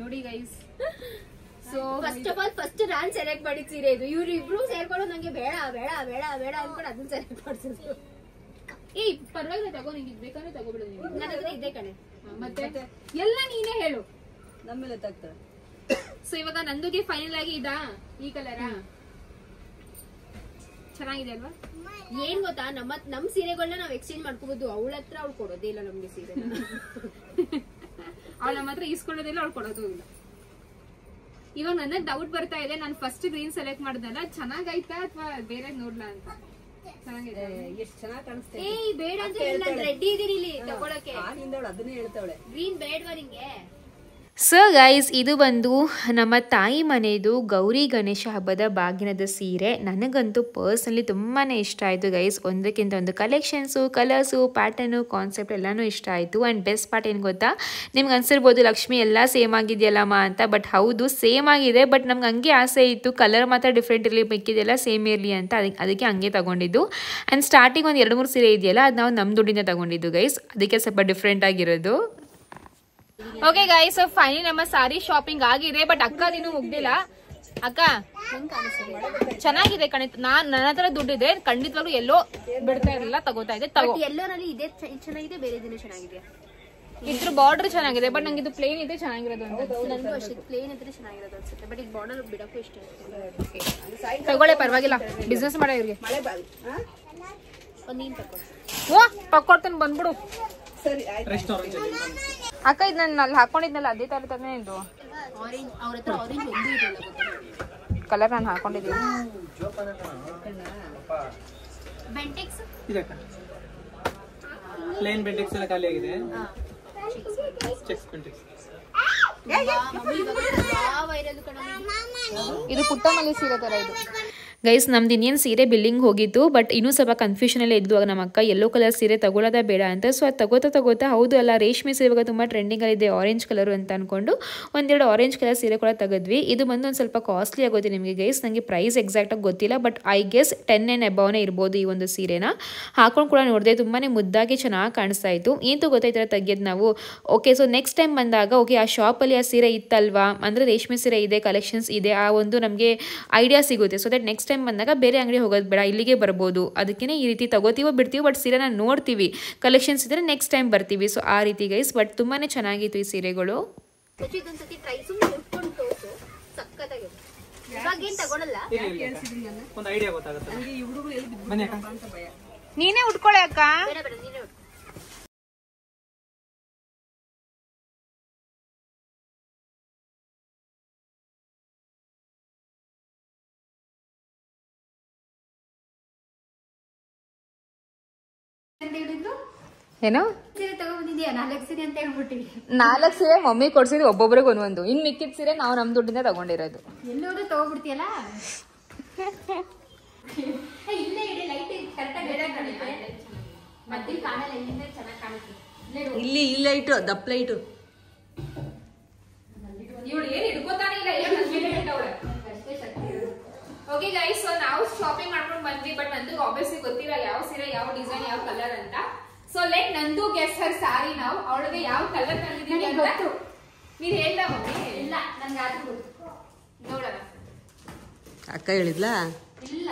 ನೋಡಿ guys. So first of all first non select ಮಾಡಿದ ಸೀರೆ ಇದು. ಇವ್ರು ಇಬ್ರು ಸೇರ್ಕೊಂಡು ನಂಗೆ ಬೇಡ ಬೇಡ ಬೇಡ ಬೇಡ ಅನ್ಕೊಂಡು ಅದನ್ನ ಸೆಲೆಕ್ಟ್ ಮಾಡ್ಸಿದ್ರು. ಏ ಪರವಾಗಿಲ್ಲ ತಗೋ, ನಿಂಗೆ ಬೇಕಂದ್ರೆ ತಗೋಬಿಡು ನೀವು. ನನ್ನ ಹತ್ರ ಇದೆ ಕಣೆ. ಮತ್ತೆ ಎಲ್ಲ ನೀನೇ ಹೇಳು. ನಮ್ಮೇಲೆ ತಾಗ್ತಾರೆ. ಸೊ ಇವಾಗ ನಂದುಗೆ ಫೈನಲ್ ಆಗಿ ಇದಾ ಈ ಕಲರಾ? ಚೆನ್ನಾಗಿದೆ ಅಲ್ವಾ? ಏನ್ ಗೊತ್ತಾ, ನಮ್ ಸೀರೆಗಳನ್ನ ನಾವ್ ಎಕ್ಸ್ಚೇಂಜ್ ಮಾಡ್ಕೋಬಹುದು. ಅವಳ ಹತ್ರ ಅವ್ಳು ಕೊಡೋದೇ ಇಲ್ಲ ನಮ್ಗೆ ಸೀರೆ. ಅವಳು ನಮ್ಮ ಹತ್ರ ಈಸ್ಕೊಳ್ಳೋದಿಲ್ಲ, ಅವ್ಳು ಕೊಡೋದು ಇಲ್ಲ. ಇವಾಗ ನನಗ್ ಡೌಟ್ ಬರ್ತಾ ಇದೆ, ನಾನು ಫಸ್ಟ್ ಗ್ರೀನ್ ಸೆಲೆಕ್ಟ್ ಮಾಡ್ದಲ್ಲ, ಚೆನ್ನಾಗಾಯ್ತಾ ಅಥವಾ ಬೇರೆ ನೋಡ್ಲಾ ಅಂತ. ಚೆನ್ನಾಗಿದೆ, ಎಷ್ಟು ಚೆನ್ನಾಗಿ ಕಾಣಿಸ್ತೇವೆ. ಏಯ್ ಬೇಡ ಅಂತ ನಾನು ರೆಡಿ ಇದೀನಿ ಇಲ್ಲಿ ತಗೊಳಕ್ಕೆ. ಅದನ್ನೇ ಹೇಳ್ತಾವಳೆ. ಗ್ರೀನ್ ಬೇಡವಾ ನಿಂಗೆ? ಸೊ ಗೈಸ್, ಇದು ಬಂದು ನಮ್ಮ ತಾಯಿ ಮನೆಯದು ಗೌರಿ ಗಣೇಶ ಹಬ್ಬದ ಬಾಗಿನದ ಸೀರೆ. ನನಗಂತೂ ಪರ್ಸ್ನಲಿ ತುಂಬಾ ಇಷ್ಟ ಆಯಿತು ಗೈಸ್. ಒಂದಕ್ಕಿಂತ ಒಂದು ಕಲೆಕ್ಷನ್ಸು, ಕಲರ್ಸು, ಪ್ಯಾಟರ್ನು, ಕಾನ್ಸೆಪ್ಟ್ ಎಲ್ಲನೂ ಇಷ್ಟ ಆಯಿತು. ಆ್ಯಂಡ್ ಬೆಸ್ಟ್ ಪಾರ್ಟ್ ಏನು ಗೊತ್ತಾ, ನಿಮ್ಗೆ ಅನ್ಸಿರ್ಬೋದು ಲಕ್ಷ್ಮಿ ಎಲ್ಲ ಸೇಮ್ ಆಗಿದೆಯಲ್ಲಮ್ಮ ಅಂತ. ಬಟ್ ಹೌದು, ಸೇಮ್ ಆಗಿದೆ. ಬಟ್ ನಮ್ಗೆ ಹಂಗೆ ಆಸೆ ಇತ್ತು ಕಲರ್ ಮಾತ್ರ ಡಿಫ್ರೆಂಟ್ ಇರಲಿ, ಮಿಕ್ಕಿದೆಲ್ಲ ಸೇಮ್ ಇರಲಿ ಅಂತ. ಅದಕ್ಕೆ ಹಂಗೆ ತಗೊಂಡಿದ್ದು. ಆ್ಯಂಡ್ ಸ್ಟಾರ್ಟಿಂಗ್ ಒಂದು 2-3 ಸೀರೆ ಇದೆಯಲ್ಲ, ಅದು ನಾವು ನಮ್ಮ ದುಡ್ಡಿಂದ ತಗೊಂಡಿದ್ದು ಗೈಸ್. ಅದಕ್ಕೆ ಸ್ವಲ್ಪ ಡಿಫ್ರೆಂಟ್ ಆಗಿರೋದು. ಓಕೆ ಗೈಸ್, ಫೈನಲಿ ನಮ್ಮ ಸಾರಿ ಶಾಪಿಂಗ್ ಆಗಿದೆ. ಬಟ್ ಅಕ್ಕದಿನ್ನೂ ಮುಗ್ದಿಲ್ಲ. ಅಕ್ಕ ಚೆನ್ನಾಗಿದೆ ಕಣೆ. ನನ್ನ ಹತ್ರ ದುಡ್ಡಿದೆ, ಖಂಡಿತವಾಗ್ಲೂ ಎಲ್ಲೋ ಬಿಡ್ತಾ ಇರಲಿಲ್ಲ, ತಗೋತಾ ಇದೆ. ಎಲ್ಲೋನಲ್ಲಿ ಇದೆ ಚೆನ್ನಾಗಿದೆ, ಬೇರೆ ದಿನ ಚೆನ್ನಾಗಿದೆ. ಇದ್ರ ಬಾರ್ಡರ್ ಚೆನ್ನಾಗಿದೆ, ಬಟ್ ನಂಗೆ ಇದು ಪ್ಲೇನ್ ಇದೆ ಚೆನ್ನಾಗಿರೋದು ಅಂತ. ನನಗೂ ಅಷ್ಟೇ ಪ್ಲೇನ್ ಇದ್ರೆ ಚೆನ್ನಾಗಿರೋದು ಅನ್ಸುತ್ತೆ. ಬಟ್ ಇದು ಬಾರ್ಡರ್ ಬಿಡಕ್ಕೂ ಇಷ್ಟ ಆಗುತ್ತೆ. ತಗೊಳ್ಳೆ, ಪರವಾಗಿಲ್ಲ, ಬಿಸ್ನೆಸ್ ಮಾಡೋ ಇವ್ರಿಗೆ. ನೀನ್ ತಗೋ. ಓ ತಕ್ಕೊಡ್ತೀನಿ, ಬಂದ್ಬಿಡು. ರೆಸ್ಟೋರೆಂಟ್ ಅಕ್ಕ ಇದು ನಾನು ಅಲ್ಲಿ ಹಾಕೊಂಡಿದ್ನಲ್ಲ ಅದೇ ತರ ತಾನೇ ಇದು. ಆರೆಂಜ್ ಅವ್ರ ಹತ್ರ ಆರೆಂಜ್ ಒಂದು ಇದೆಯಲ್ಲ ಗೊತ್ತಾ? ಕಲರ್ ನಾನು ಹಾಕೊಂಡಿದ್ದೀನಿ. ಬೆಂಟೆಕ್ಸ್ ಇದೆ ಪ್ಲೇನ್ ಬೆಂಟೆಕ್ಸ್ ಎಲ್ಲ ಖಾಲಿ ಆಗಿದೆ. ಚೆಕ್ಸ್ ಬೆಂಟೆಕ್ಸ್ ವೈರಲ್ ಕಣ. ಇದು ಪುಟ್ಟಮಲ್ಲಿ ಸೀರೆ ತರ ಇದು ಗೈಸ್. ನಮ್ದು ಇನ್ನೇನು ಸೀರೆ ಬಿಲ್ಲಿಂಗ್ ಹೋಗಿತ್ತು, ಬಟ್ ಇನ್ನೂ ಸ್ವಲ್ಪ ಕನ್ಫ್ಯೂಷನಲ್ಲೇ ಇದ್ವು. ನಮ್ಮ ಅಕ್ಕ ಯೆಲ್ಲೋ ಕಲರ್ ಸೀರೆ ತಗೊಳ್ಳೋದ ಬೇಡ ಅಂತ. ಸೊ ಅದು ತಗೋತಾ ಹೌದು ಅಲ್ಲ, ರೇಷ್ಮೆ ಸೀರೆ ಇವಾಗ ತುಂಬ ಟ್ರೆಂಡಿಂಗಲ್ಲಿದೆ ಆರೆಂಜ್ ಕಲರು ಅಂತ ಅಂದ್ಕೊಂಡು ಒಂದೆರಡು ಆರೆಂಜ್ ಕಲರ್ ಸೀರೆ ಕೂಡ ತೆಗೆದ್ವಿ. ಇದು ಬಂದು ಒಂದು ಸ್ವಲ್ಪ ಕಾಸ್ಟ್ಲಿ ಆಗೋದು ನಿಮಗೆ ಗೈಸ್. ನನಗೆ ಪ್ರೈಸ್ ಎಕ್ಸಾಕ್ಟಾಗಿ ಗೊತ್ತಿಲ್ಲ, but I guess 10 and above ಇರ್ಬೋದು ಈ ಒಂದು ಸೀರೆನ. ಹಾಕೊಂಡು ಕೂಡ ನೋಡಿದೆ, ತುಂಬಾ ಮುದ್ದಾಗಿ ಚೆನ್ನಾಗಿ ಕಾಣಿಸ್ತಾ ಇತ್ತು. ಏನಂತೂ ಗೊತ್ತಾಯ್ತರ ತೆಗೆಯೋದು ನಾವು. ಓಕೆ, ಸೊ ನೆಕ್ಸ್ಟ್ ಟೈಮ್ ಬಂದಾಗ ಓಕೆ ಆ ಶಾಪಲ್ಲಿ ಆ ಸೀರೆ ಇತ್ತಲ್ವಾ, ಅಂದರೆ ರೇಷ್ಮೆ ಸೀರೆ ಇದೆ, ಕಲೆಕ್ಷನ್ಸ್ ಇದೆ, ಆ ಒಂದು ನಮಗೆ ಐಡಿಯಾ ಸಿಗುತ್ತೆ. ಸೊ ದಟ್ ನೆಕ್ಸ್ಟ್ ಟೈಮ್ ಬಂದಾಗ ಬೇರೆ ಅಂಗಡಿ ಹೋಗೋದು ಬೇಡ, ಇಲ್ಲಿಗೆ ಬರ್ಬೋದು. ಅದಕ್ಕೆ ಈ ರೀತಿ ತಗೋತೀವೋ ಬಿಡ್ತೀವಿ, ಬಟ್ ಸೀರೆನ ನೋಡ್ತೀವಿ, ಕಲೆಕ್ಷನ್ಸ್ ಇದ್ರೆ ನೆಕ್ಸ್ಟ್ ಟೈಮ್ ಬರ್ತೀವಿ. ಸೊ ಆ ರೀತಿ ಗೈಸ್. ಬಟ್ ತುಂಬಾ ಚೆನ್ನಾಗಿತ್ತು ಈ ಸೀರೆಗಳು. ಇದೊಂದ್ಸತಿ ಟ್ರೈ ಸುಮ್ಮನೆ ಉಟ್ಕೊಂಡು ತೋರ್ಸು, ಸಕ್ಕತ್ತಾಗಿದೆ. ಇವಾಗ ಏನ್ ತಗೊಳಲ್ಲ, ಒಂದು ಐಡಿಯಾ ಗೊತ್ತಾಗುತ್ತೆ. ಬನ್ನಿ ಅಕ್ಕ, ನೀನೇ ಉಟ್ಕೊಳ್ಳೆ ಅಕ್ಕ. ಬೇಡ ಬೇಡ ನೀನೇ ಉಟ್ಕೊ. ಏನೋ ಸೀರೆ ತಗೊಂಡ್ಬಂದಿದ್ಯಾ? 4 ಸೀರೆ ಅಂತ ಹೇಳ್ಬಿಟ್ಟಿವಿ. 4 ಸೀರೆ ಮಮ್ಮಿ ಕೊಡ್ಸಿದ್ವಿ, ಒಬ್ಬೊಬ್ರಿಗೆ ಒಂದೊಂದು. ಇನ್ನು ಮಿಕ್ಕಿದ ಸೀರೆ ನಾವು ನಮ್ಮ ದುಡ್ಡಿಂದ ತಗೊಂಡಿರೋದು. ಎಲ್ಲೋದು ತಗೋಬಿಡ್ತೀಯಲ್ಲ. ಇಲ್ಲೇ ಇಡಿ, ಲೈಟ್ ಕರೆಕ್ಟಾಗಿ ಮದ್ದಿಲ್ ಕಾಣಲ್ಲ, ಇಲ್ಲಿಂದ ಚೆನ್ನಾಗಿ ಕಾಣುತ್ತೆ. ಇಲ್ಲಿ ಲೈಟು, ದಪ್ಪ ಲೈಟು. ಇವಳು ಏನು ಹಿಡ್ಕೋತಾನೆ ಇಲ್ಲ. ಓಕೆ ಗೈಸ್, ಸೊ ನಾವು ಶಾಪಿಂಗ್ ಮಾಡ್ಕೊಂಡು ಬಂದ್ವಿ. ಬಟ್ ನಂದು ಆಬ್ವಿಯಸ್ಲಿ ಗೊತ್ತಿಲ್ಲ ಯಾವ ಸೀರೆ, ಯಾವ ಡಿಸೈನ್, ಯಾವ ಕಲರ್ ಅಂತ. ಸೊ ಲೆಟ್ ನಂದು ಗೆಸ್ ಹರ್ ಸಾರಿ ನಾವು. ಅವಳಿಗೆ ಯಾವ ಕಲರ್ ತಂದಿದ್ದೀವಿ ಅಂತ ನೀನು ಹೇಳ್ದ ಮಮ್ಮಿ? ಇಲ್ಲ, ನನ್ಗೆ ಅದು ಗೊತ್ತು. ನೋಡೋಣ. ಅಕ್ಕ ಹೇಳಿದ್ಲಾ? ಇಲ್ಲ,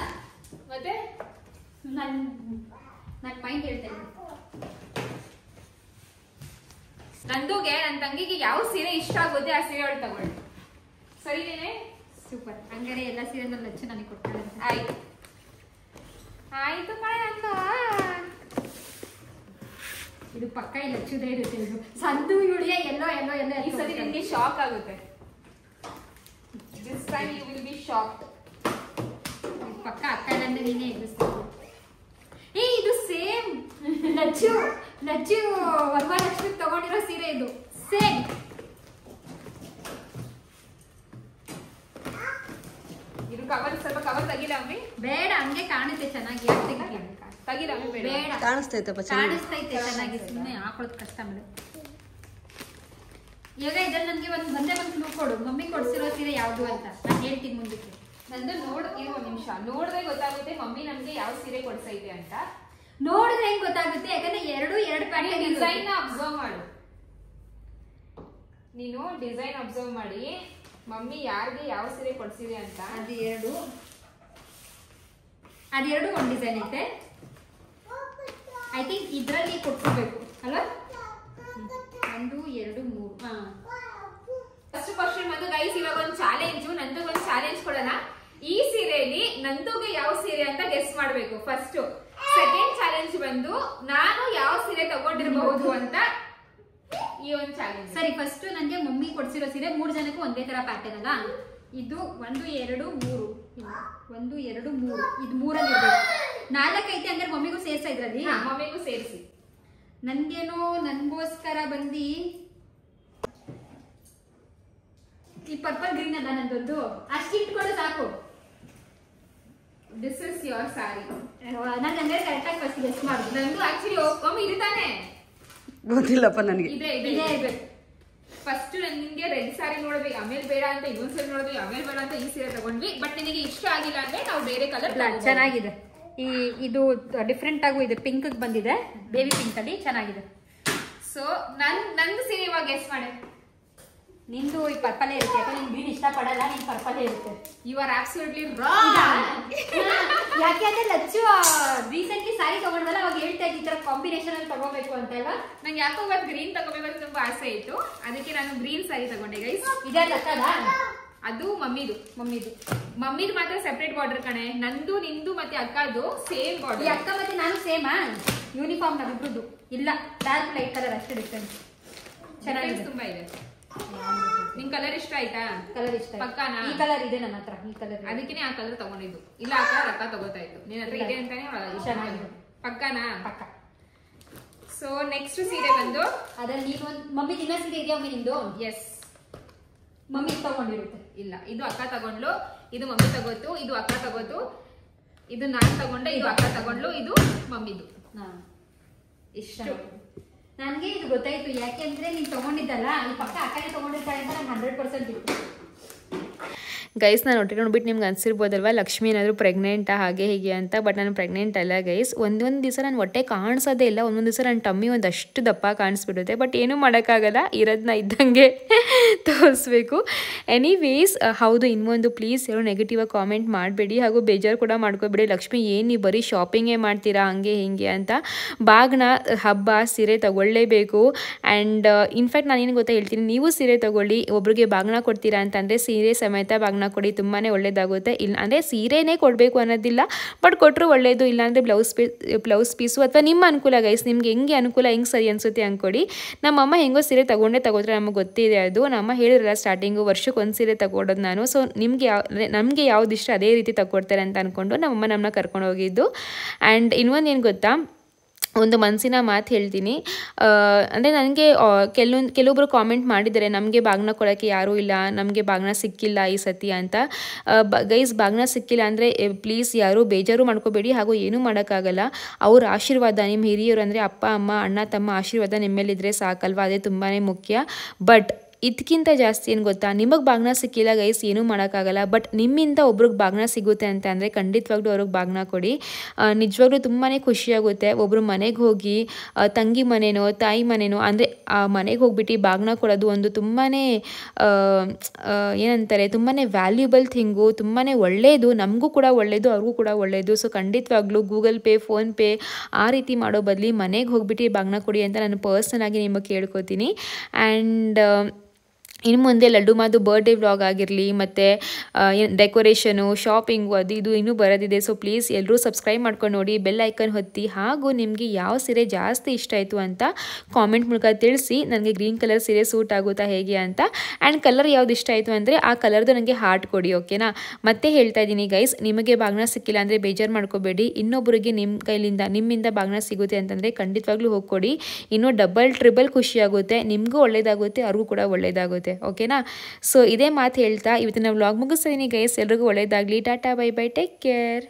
ಮತ್ತೆ ನನ್ ಮೈಂಡ್ ಹೇಳ್ತೇನೆ. ನಂದುಗೆ ನನ್ನ ತಂಗಿಗೆ ಯಾವ ಸೀರೆ ಇಷ್ಟ ಆಗುತ್ತೆ ಆ ಸೀರೆ ಅವಳು ತಗೊಳ್ಳಿ. ಸರಿನೇನೆ? ಸೂಪರ್. ಹಂಗಾರೆ ಎಲ್ಲ ಸೀರೆನೂ ಲಚ್ಚು ನನಗೆ ಕೊಡ್ತಾಳೆ. ಆಯ್ತು ಆಯ್ತು ಕಣೆ. ಇದು ಪಕ್ಕ ಇಲ್ಲ, ಲಚ್ಚುದೇ ಇರುತ್ತೆ. ಇದು ಸಂದು ಇವಳಿಗೆ ಎಲ್ಲೋ ಎಲ್ಲೋ ಎಲ್ಲೋ ಈ ಸರಿ ನಿಮಗೆ ಶಾಕ್ ಆಗುತ್ತೆ. This time you will be shocked. ಪಕ್ಕ ಅಕ್ಕ ಇಲ್ಲಂದ್ರೆ ನೀನೇ ಎದುರಿಸ್ತೀನಿ. ಇದು ಸೇಮ್ ಲಚ್ಚು ವರಮಹಾಲಕ್ಷ್ಮಿ ತಗೊಂಡಿರೋ ಸೀರೆ ಇದು ಸೇಮ್. ಇದು ಕವರ್ ಸ್ವಲ್ಪ ಕವರ್ ತೆಗಿಲ್ಲ ಅಮ್ಮಿ? ಬೇಡ, ಹಂಗೆ ಕಾಣುತ್ತೆ ಚೆನ್ನಾಗಿ. ತೆಗಿಲ್ಲ ಅಮ್ಮಿ? ಬೇಡ, ಕಾಣಿಸ್ತೈತಪ್ಪ, ಕಾಣಿಸ್ತೈತೆ ಚೆನ್ನಾಗಿ. ಸುಮ್ಮನೆ ಹಾಕೊಳ್ಳೋದು ಕಷ್ಟ ಮೇಡಮ್. ಇವಾಗ ಇದ್ರಲ್ಲಿ ನನಗೆ ಒಂದೇ ಒಂದು ಕ್ಲೂ ಕೊಡು, ಮಮ್ಮಿ ಕೊಡ್ಸಿರೋ ಸೀರೆ ಯಾವುದು ಅಂತ ನಾನು ಹೇಳ್ತೀನಿ ಮುಂದಕ್ಕೆ. ನಂದು ಇರೋ ಒಂದು ನಿಮಿಷ ನೋಡಿದ್ರೆ ಗೊತ್ತಾಗುತ್ತೆ ಮಮ್ಮಿ ನಮ್ಗೆ ಯಾವ ಸೀರೆ ಕೊಡ್ಸೈತೆ ಅಂತ. ನೋಡಿದ್ರೆ ಹೆಂಗ್ ಗೊತ್ತಾಗುತ್ತೆ, ಯಾಕಂದ್ರೆ ಎರಡು ಪ್ಯಾಟರ್ನ್ ಡಿಸೈನ್ ಅಬ್ಸರ್ವ್ ಮಾಡು. ನೀನು ಡಿಸೈನ್ ಅಬ್ಸರ್ವ್ ಮಾಡಿ ಮಮ್ಮಿ ಯಾರಿಗೆ ಯಾವ ಸೀರೆ ಕೊಡ್ಸಿದೆ ಅಂತ. ಅದೆರಡು ಒಂದು ಡಿಸೈನ್ ಐತೆ. ಐ ಥಿಂಕ್ ಇದ್ರಲ್ಲಿ ಕೊಟ್ಕೋಬೇಕು ಅಲ್ಲ. 1 2 3. ಫಸ್ಟ್ ಕ್ವಶನ್ ಬಂದು ಗೈಸ್, ಇವಾಗ ಒಂದು ಚಾಲೆಂಜ್, ನಂದು ಒಂದು ಚಾಲೆಂಜ್ ಕೊಡೋಣ. ಈ ಸೀರೆಯಲ್ಲಿ ನಂದುಗೆ ಯಾವ ಸೀರೆ ಅಂತ ಗೆಸ್ ಮಾಡ್ಬೇಕು ಫಸ್ಟ್. ಸೆಕೆಂಡ್ ಚಾಲೆಂಜ್ ಬಂದು ನಾನು ಯಾವ ಸೀರೆ ತಗೊಂಡಿರಬಹುದು ಅಂತ ಈ ಒಂದು ಚಾಲೆಂಜ್. ಸರಿ, ಫಸ್ಟ್ ನನಗೆ ಮಮ್ಮಿ ಕೊಡ್ಸಿರೋ ಸೀರೆ 3 ಜನಕ್ಕೂ ಒಂದೇ ತರ ಪ್ಯಾಟರ್ನ್ ಅಲ್ಲ. ಇದು 1 2 3 1 2 3 ಇದು 3 ಅಲ್ಲಿ ಇರ್ಬೇಕು. 4 ಐತೆ ಅಂದ್ರೆ ಮಮ್ಮಿಗೂ ಸೇರ್ಸಾ ಇದ್ರಲ್ಲಿ. ಮಮ್ಮಿಗೂ ಸೇರಿಸಿ. ನನ್ಗೋಸ್ಕರ ಬಂದು ಈ ಪರ್ಪಲ್ ಗ್ರೀನ್ ಅಲ್ಲ ನಂದೊಂದು, ಅಷ್ಟು ಇಟ್ಕೊಂಡು ಸಾಕು. ದಿಸ್ ಇಸ್ ಯೋರ್ ಸಾರಿ. ನಾನು ಹಂಗಾರೆ ಕರೆಕ್ಟಾಗಿ ಫಸ್ಟ್ ಗೆಸ್ ಮಾಡುದು. ನಂದು ಆಕ್ಚುಲಿ ಒಮ್ಮೆ ಇದೆ ತಾನೆ, ಗೊತ್ತಿಲ್ಲಪ್ಪ ನನಗೆ. ಇದೆ ಫಸ್ಟ್ ನಿನ್ಗೆ ರೆಡ್ ಸಾರಿ ನೋಡ್ಬೇಕು, ಆಮೇಲೆ ಬೇಡ ಅಂತ ಇನ್ನೊಂದ್ ಸೀರೆ ನೋಡ್ಬೇಕು, ಆಮೇಲೆ ಬೇಡ ಅಂತ ಈ ಸೀರೆ ತಗೊಂಡ್ವಿ. ಬಟ್ ನಿನಗೆ ಇಷ್ಟ ಆಗಿಲ್ಲ ಅಂದ್ರೆ ನಾವು ಬೇರೆ ಕಲರ್. ಚೆನ್ನಾಗಿದೆ. ಇದು ಡಿಫ್ರೆಂಟ್ ಆಗು ಇದೆ, ಪಿಂಕ್ ಬಂದಿದೆ, ಬೇಬಿ ಪಿಂಕ್ ಅಲ್ಲಿ ಚೆನ್ನಾಗಿದೆ. ಸೊ ನಂದು ಸೀರೆ ಇವಾಗ ಗೆಸ್ ಮಾಡಿ. ನಿಂದು ಈ ಪರ್ಪಲೇ ಇರುತ್ತೆ, ಯಾಕಂದ್ರೆ ನಿನ್ ಗ್ರೀನ್ ಇಷ್ಟ ಪಡಲ್ಲ, ನಿನ್ ಪರ್ಪಲೇ ಇರುತ್ತೆ. You are absolutely wrong. ಯಾಕೆ ಅಂದ್ರೆ ಲಚ್ಚು ರೀಸೆಂಟ್ಲಿ ಸಾರಿ ತಗೊಂಡಲ್ಲ, ಅವಾಗ ಹೇಳ್ತಾ ಇದ್ದ ಈ ತರ ಕಾಂಬಿನೇಷನ್ ಅಲ್ಲಿ ತಗೋಬೇಕು ಅಂತ ಅಲ್ವಾ. ನಂಗೆ ಯಾಕೋ ಇವತ್ತು ಗ್ರೀನ್ ತಗೋಬೇಕಂತ ತುಂಬಾ ಆಸೆ ಇತ್ತು, ಅದಕ್ಕೆ ನಾನು ಗ್ರೀನ್ ಸಾರಿ ತಗೊಂಡೆ ಗೈಸ್. ಇದೇ ಲಕ್ಕದ ಅದು ಮಮ್ಮಿದು ಮಾತ್ರ ಸೆಪರೇಟ್ ಬಾರ್ಡರ್ ಕಣೆ. ನಂದು ನಿಂದು ಮತ್ತೆ ಅಕ್ಕದು ಸೇಮ್ ಬಾರ್ಡರ್. ಅಕ್ಕ ಮತ್ತೆ ನಾನು ಸೇಮಾ ಯೂನಿಫಾರ್ಮ್ ನಮ್ಮಿಬ್ರದ್ದು ಇಲ್ಲ, ಡಾರ್ಕ್ ಲೈಟ್ ಕಲರ್ ಅಷ್ಟೇ ಡಿಫ್ರೆನ್ಸ್. ಚೆನ್ನಾಗಿದೆ, ತುಂಬಾ ಇದೆ. ನಿನ್ ಕಲರ್ ಇಷ್ಟ ಆಯ್ತಾ? ಕಲರ್ ಇಷ್ಟ ಪಕ್ಕಾನಾ? ಈ ಕಲರ್ ಇದೆ ನನ್ನ ಹತ್ರ, ಈ ಕಲರ್. ಅದಕ್ಕೆ ಆ ಕಲರ್ ತಗೊಂಡಿದ್ದು, ಇಲ್ಲ ಆ ಕಲರ್ ಅಕ್ಕ ತಗೋತಾ ಇತ್ತು. ನಿನ್ನ ಹತ್ರ ಇದೆ ಅಂತಾನೆ ಚೆನ್ನಾಗಿದೆ. ಪಕ್ಕಾನಾ? ಪಕ್ಕ. ಸೊ ನೆಕ್ಸ್ಟ್ ಸೀರೆ ಬಂದು ಅದ್ರಲ್ಲಿ ನೀನು ಮಮ್ಮಿ ದಿನ ಸೀರೆ ಇದೆಯಾ ಮಮ್ಮಿ ನಿಂದು? ಎಸ್, ಮಮ್ಮಿ ತಗೊಂಡಿರುತ್ತೆ. ಇಲ್ಲ, ಇದು ಅಕ್ಕ ತಗೊಂಡ್ಲು, ಇದು ಮಮ್ಮಿ ತಗೋತು, ಇದು ಅಕ್ಕ ತಗೋತು, ಇದು ನಾನ್ ತಗೊಂಡೆ, ಇದು ಅಕ್ಕ ತಗೊಂಡ್ಲು, ಇದು ಮಮ್ಮಿದು. ಇಷ್ಟು ನನ್ಗೆ ಇದು ಗೊತ್ತಾಯ್ತು, ಯಾಕೆಂದ್ರೆ ನೀನ್ ತಗೊಂಡಿದ್ದಲ್ಲ, ಈ ಪಕ್ಕ ಅಕ್ಕನೇ ತಗೊಂಡಿರ್ತಾಳೆ ಅಂತ ನಂಗೆ 100% ಇತ್ತು. ಗೈಸ್, ನಾನು ಹೊಟ್ಟೆ ನೋಡ್ಬಿಟ್ಟು ನಿಮ್ಗೆ ಅನಿಸಿರ್ಬೋದಲ್ವ ಲಕ್ಷ್ಮಿ ಏನಾದರೂ ಪ್ರೆಗ್ನೆಂಟಾ ಹಾಗೆ ಹೀಗೆ ಅಂತ. ಬಟ್ ನಾನು ಪ್ರೆಗ್ನೆಂಟ್ ಅಲ್ಲ ಗೈಸ್. ಒಂದೊಂದು ದಿವಸ ನಾನು ಹೊಟ್ಟೆ ಕಾಣಿಸೋದೇ ಇಲ್ಲ, ಒಂದೊಂದು ದಿವಸ ನನ್ನ ಟಮ್ಮಿ ಒಂದಷ್ಟು ದಪ್ಪ ಕಾಣಿಸ್ಬಿಡುತ್ತೆ. ಬಟ್ ಏನೂ ಮಾಡೋಕ್ಕಾಗಲ್ಲ, ಇರೋದನ್ನ ಇದ್ದಂಗೆ ತೋರಿಸ್ಬೇಕು. ಎನಿವೇಸ್, ಹೌದು, ಇನ್ನೊಂದು ಪ್ಲೀಸ್ ಯಾರು ನೆಗೆಟಿವಾಗಿ ಕಾಮೆಂಟ್ ಮಾಡಬೇಡಿ, ಹಾಗೂ ಬೇಜಾರು ಕೂಡ ಮಾಡ್ಕೋಬೇಡಿ. ಲಕ್ಷ್ಮಿ ಏನು ನೀವು ಬರೀ ಶಾಪಿಂಗೇ ಮಾಡ್ತೀರಾ ಹಂಗೆ ಹಿಂಗೆ ಅಂತ. ಬಾಗ್ನ ಹಬ್ಬ ಸೀರೆ ತಗೊಳ್ಳೇಬೇಕು. ಆ್ಯಂಡ್ ಇನ್ಫ್ಯಾಕ್ಟ್ ನಾನೇನು ಗೊತ್ತಾ ಹೇಳ್ತೀನಿ, ನೀವು ಸೀರೆ ತೊಗೊಳ್ಳಿ, ಒಬ್ರಿಗೆ ಬಾಗ್ನ ಕೊಡ್ತೀರಾ ಅಂತಂದರೆ ಸೀರೆ ಸಮೇತ ಬಾಗ್ನ ಕೊಡಿ, ತುಂಬಾ ಒಳ್ಳೇದಾಗುತ್ತೆ. ಇಲ್ಲ ಅಂದರೆ ಸೀರೆನೇ ಕೊಡಬೇಕು ಅನ್ನೋದಿಲ್ಲ, ಬಟ್ ಕೊಟ್ಟರು ಒಳ್ಳೇದು. ಇಲ್ಲಾಂದರೆ ಬ್ಲೌಸ್ ಪೀಸು ಅಥವಾ ನಿಮ್ಮ ಅನುಕೂಲ ಗೈಸ್, ನಿಮ್ಗೆ ಹೆಂಗೆ ಅನುಕೂಲ, ಹೆಂಗೆ ಸರಿ ಅನಿಸುತ್ತೆ ಅಂದ್ಕೊಡಿ. ನಮ್ಮಮ್ಮ ಹೆಂಗೋ ಸೀರೆ ತಗೋದ್ರೆ ನಮಗೆ ಗೊತ್ತಿದೆ ಅದು. ನಮ್ಮಮ್ಮ ಹೇಳಿರಲ್ಲ ಸ್ಟಾರ್ಟಿಂಗು, ವರ್ಷಕ್ಕೆ ಒಂದು ಸೀರೆ ತಗೊಡೋದು ನಾನು. ಸೊ ನಮಗೆ ಯಾವ್ದು ಇಷ್ಟ ಅದೇ ರೀತಿ ತಗೊಡ್ತಾರೆ ಅಂತ ಅಂದ್ಕೊಂಡು ನಮ್ಮಮ್ಮ ನಮ್ಮನ್ನ ಕರ್ಕೊಂಡು ಹೋಗಿದ್ದು. ಆ್ಯಂಡ್ ಇನ್ನೊಂದು ಏನು ಗೊತ್ತಾ, ಒಂದು ಮನಸ್ಸಿನ ಮಾತು ಹೇಳ್ತೀನಿ. ಅಂದರೆ ನನಗೆ ಕೆಲವೊಬ್ಬರು ಕಾಮೆಂಟ್ ಮಾಡಿದ್ದಾರೆ, ನಮಗೆ ಬಾಗ್ನ ಕೊಡೋಕ್ಕೆ ಯಾರೂ ಇಲ್ಲ, ನಮಗೆ ಬಾಗ್ನ ಸಿಕ್ಕಿಲ್ಲ ಈ ಸತಿ ಅಂತ. ಗೈಸ್, ಬಾಗ್ನ ಸಿಕ್ಕಿಲ್ಲ ಅಂದರೆ ಪ್ಲೀಸ್ ಯಾರೂ ಬೇಜಾರು ಮಾಡ್ಕೋಬೇಡಿ, ಹಾಗೂ ಏನೂ ಮಾಡೋಕ್ಕಾಗಲ್ಲ. ಅವ್ರ ಆಶೀರ್ವಾದ, ನಿಮ್ಮ ಹಿರಿಯರು ಅಂದರೆ ಅಪ್ಪ ಅಮ್ಮ ಅಣ್ಣ ತಮ್ಮ ಆಶೀರ್ವಾದ ನಿಮ್ಮ ಮೇಲಿದ್ದರೆ ಸಾಕಲ್ವ, ಅದೇ ತುಂಬಾ ಮುಖ್ಯ. ಬಟ್ ಇದಕ್ಕಿಂತ ಜಾಸ್ತಿ ಏನು ಗೊತ್ತಾ, ನಿಮಗೆ ಬಾಗ್ನ ಸಿಕ್ಕಿಲ್ಲ ಗೈಸ್, ಏನೂ ಮಾಡೋಕ್ಕಾಗಲ್ಲ. ಬಟ್ ನಿಮ್ಮಿಂದ ಒಬ್ರಿಗೆ ಬಾಗ್ನ ಸಿಗುತ್ತೆ ಅಂತ ಅಂದರೆ ಖಂಡಿತವಾಗ್ಲೂ ಅವ್ರಿಗೆ ಬಾಗ್ನ ಕೊಡಿ. ನಿಜವಾಗ್ಲೂ ತುಂಬಾ ಖುಷಿಯಾಗುತ್ತೆ. ಒಬ್ಬರು ಮನೆಗೆ ಹೋಗಿ, ತಂಗಿ ಮನೆನೋ ತಾಯಿ ಮನೆನೋ ಅಂದರೆ ಆ ಮನೆಗೆ ಹೋಗ್ಬಿಟ್ಟು ಬಾಗ್ನ ಕೊಡೋದು ಒಂದು ತುಂಬಾ ಏನಂತಾರೆ, ತುಂಬಾ ವ್ಯಾಲ್ಯೂಬಲ್ ಥಿಂಗು, ತುಂಬಾ ಒಳ್ಳೆಯದು. ನಮಗೂ ಕೂಡ ಒಳ್ಳೆಯದು, ಅವ್ರಿಗೂ ಕೂಡ ಒಳ್ಳೆಯದು. ಸೊ ಖಂಡಿತವಾಗ್ಲೂ ಗೂಗಲ್ ಪೇ, ಫೋನ್ಪೇ ಆ ರೀತಿ ಮಾಡೋ ಬದಲಿ ಮನೆಗೆ ಹೋಗ್ಬಿಟ್ಟು ಬಾಗ್ನ ಕೊಡಿ ಅಂತ ನಾನು ಪರ್ಸನಲಾಗಿ ನಿಮಗೆ ಕೇಳ್ಕೊತೀನಿ. ಆ್ಯಂಡ್ ಇನ್ನು ಮುಂದೆ ಲಡ್ಡು ಮಾದು ಬರ್ಡೇ ವ್ಲಾಗ್ ಆಗಿರಲಿ, ಮತ್ತು ಡೆಕೋರೇಷನು, ಶಾಪಿಂಗು, ಅದು ಇದು ಇನ್ನೂ ಬರೋದಿದೆ. ಸೊ ಪ್ಲೀಸ್ ಎಲ್ಲರೂ ಸಬ್ಸ್ಕ್ರೈಬ್ ಮಾಡ್ಕೊಂಡು ನೋಡಿ, ಬೆಲ್ ಐಕನ್ ಹೊತ್ತಿ. ಹಾಗೂ ನಿಮಗೆ ಯಾವ ಸೀರೆ ಜಾಸ್ತಿ ಇಷ್ಟ ಆಯಿತು ಅಂತ ಕಾಮೆಂಟ್ ಮೂಲಕ ತಿಳಿಸಿ. ನನಗೆ ಗ್ರೀನ್ ಕಲರ್ ಸೀರೆ ಸೂಟ್ ಆಗುತ್ತಾ ಹೇಗೆ ಅಂತ. ಆ್ಯಂಡ್ ಕಲರ್ ಯಾವ್ದು ಇಷ್ಟ ಆಯಿತು ಅಂದರೆ ಆ ಕಲರ್ದು ನನಗೆ ಹಾರ್ಟ್ ಕೊಡಿ, ಓಕೆನಾ. ಮತ್ತೆ ಹೇಳ್ತಾ ಇದ್ದೀನಿ ಗೈಸ್, ನಿಮಗೆ ಬಾಗ್ನ ಸಿಕ್ಕಿಲ್ಲ ಅಂದರೆ ಬೇಜಾರು ಮಾಡ್ಕೋಬೇಡಿ. ಇನ್ನೊಬ್ಬರಿಗೆ ನಿಮ್ಮಿಂದ ಬಾಗ್ನ ಸಿಗುತ್ತೆ ಅಂತಂದರೆ ಖಂಡಿತವಾಗ್ಲೂ ಹೋಗ್ಕೊಡಿ. ಇನ್ನೂ ಡಬಲ್ ಟ್ರಿಬಲ್ ಖುಷಿಯಾಗುತ್ತೆ, ನಿಮಗೂ ಒಳ್ಳೇದಾಗುತ್ತೆ, ಅವ್ರಿಗೂ ಕೂಡ ಒಳ್ಳೇದಾಗುತ್ತೆ, ಓಕೆನಾ. ಸೊ ಇದೇ ಮಾತು ಹೇಳ್ತಾ ಇವತ್ತಿನ ವ್ಲಾಗ್ ಮುಗಿಸ್ತೀನಿ ಗೈಸ್. ಎಲ್ರಿಗೂ ಒಳ್ಳೇದಾಗಲಿ. Tata, bye bye, take care.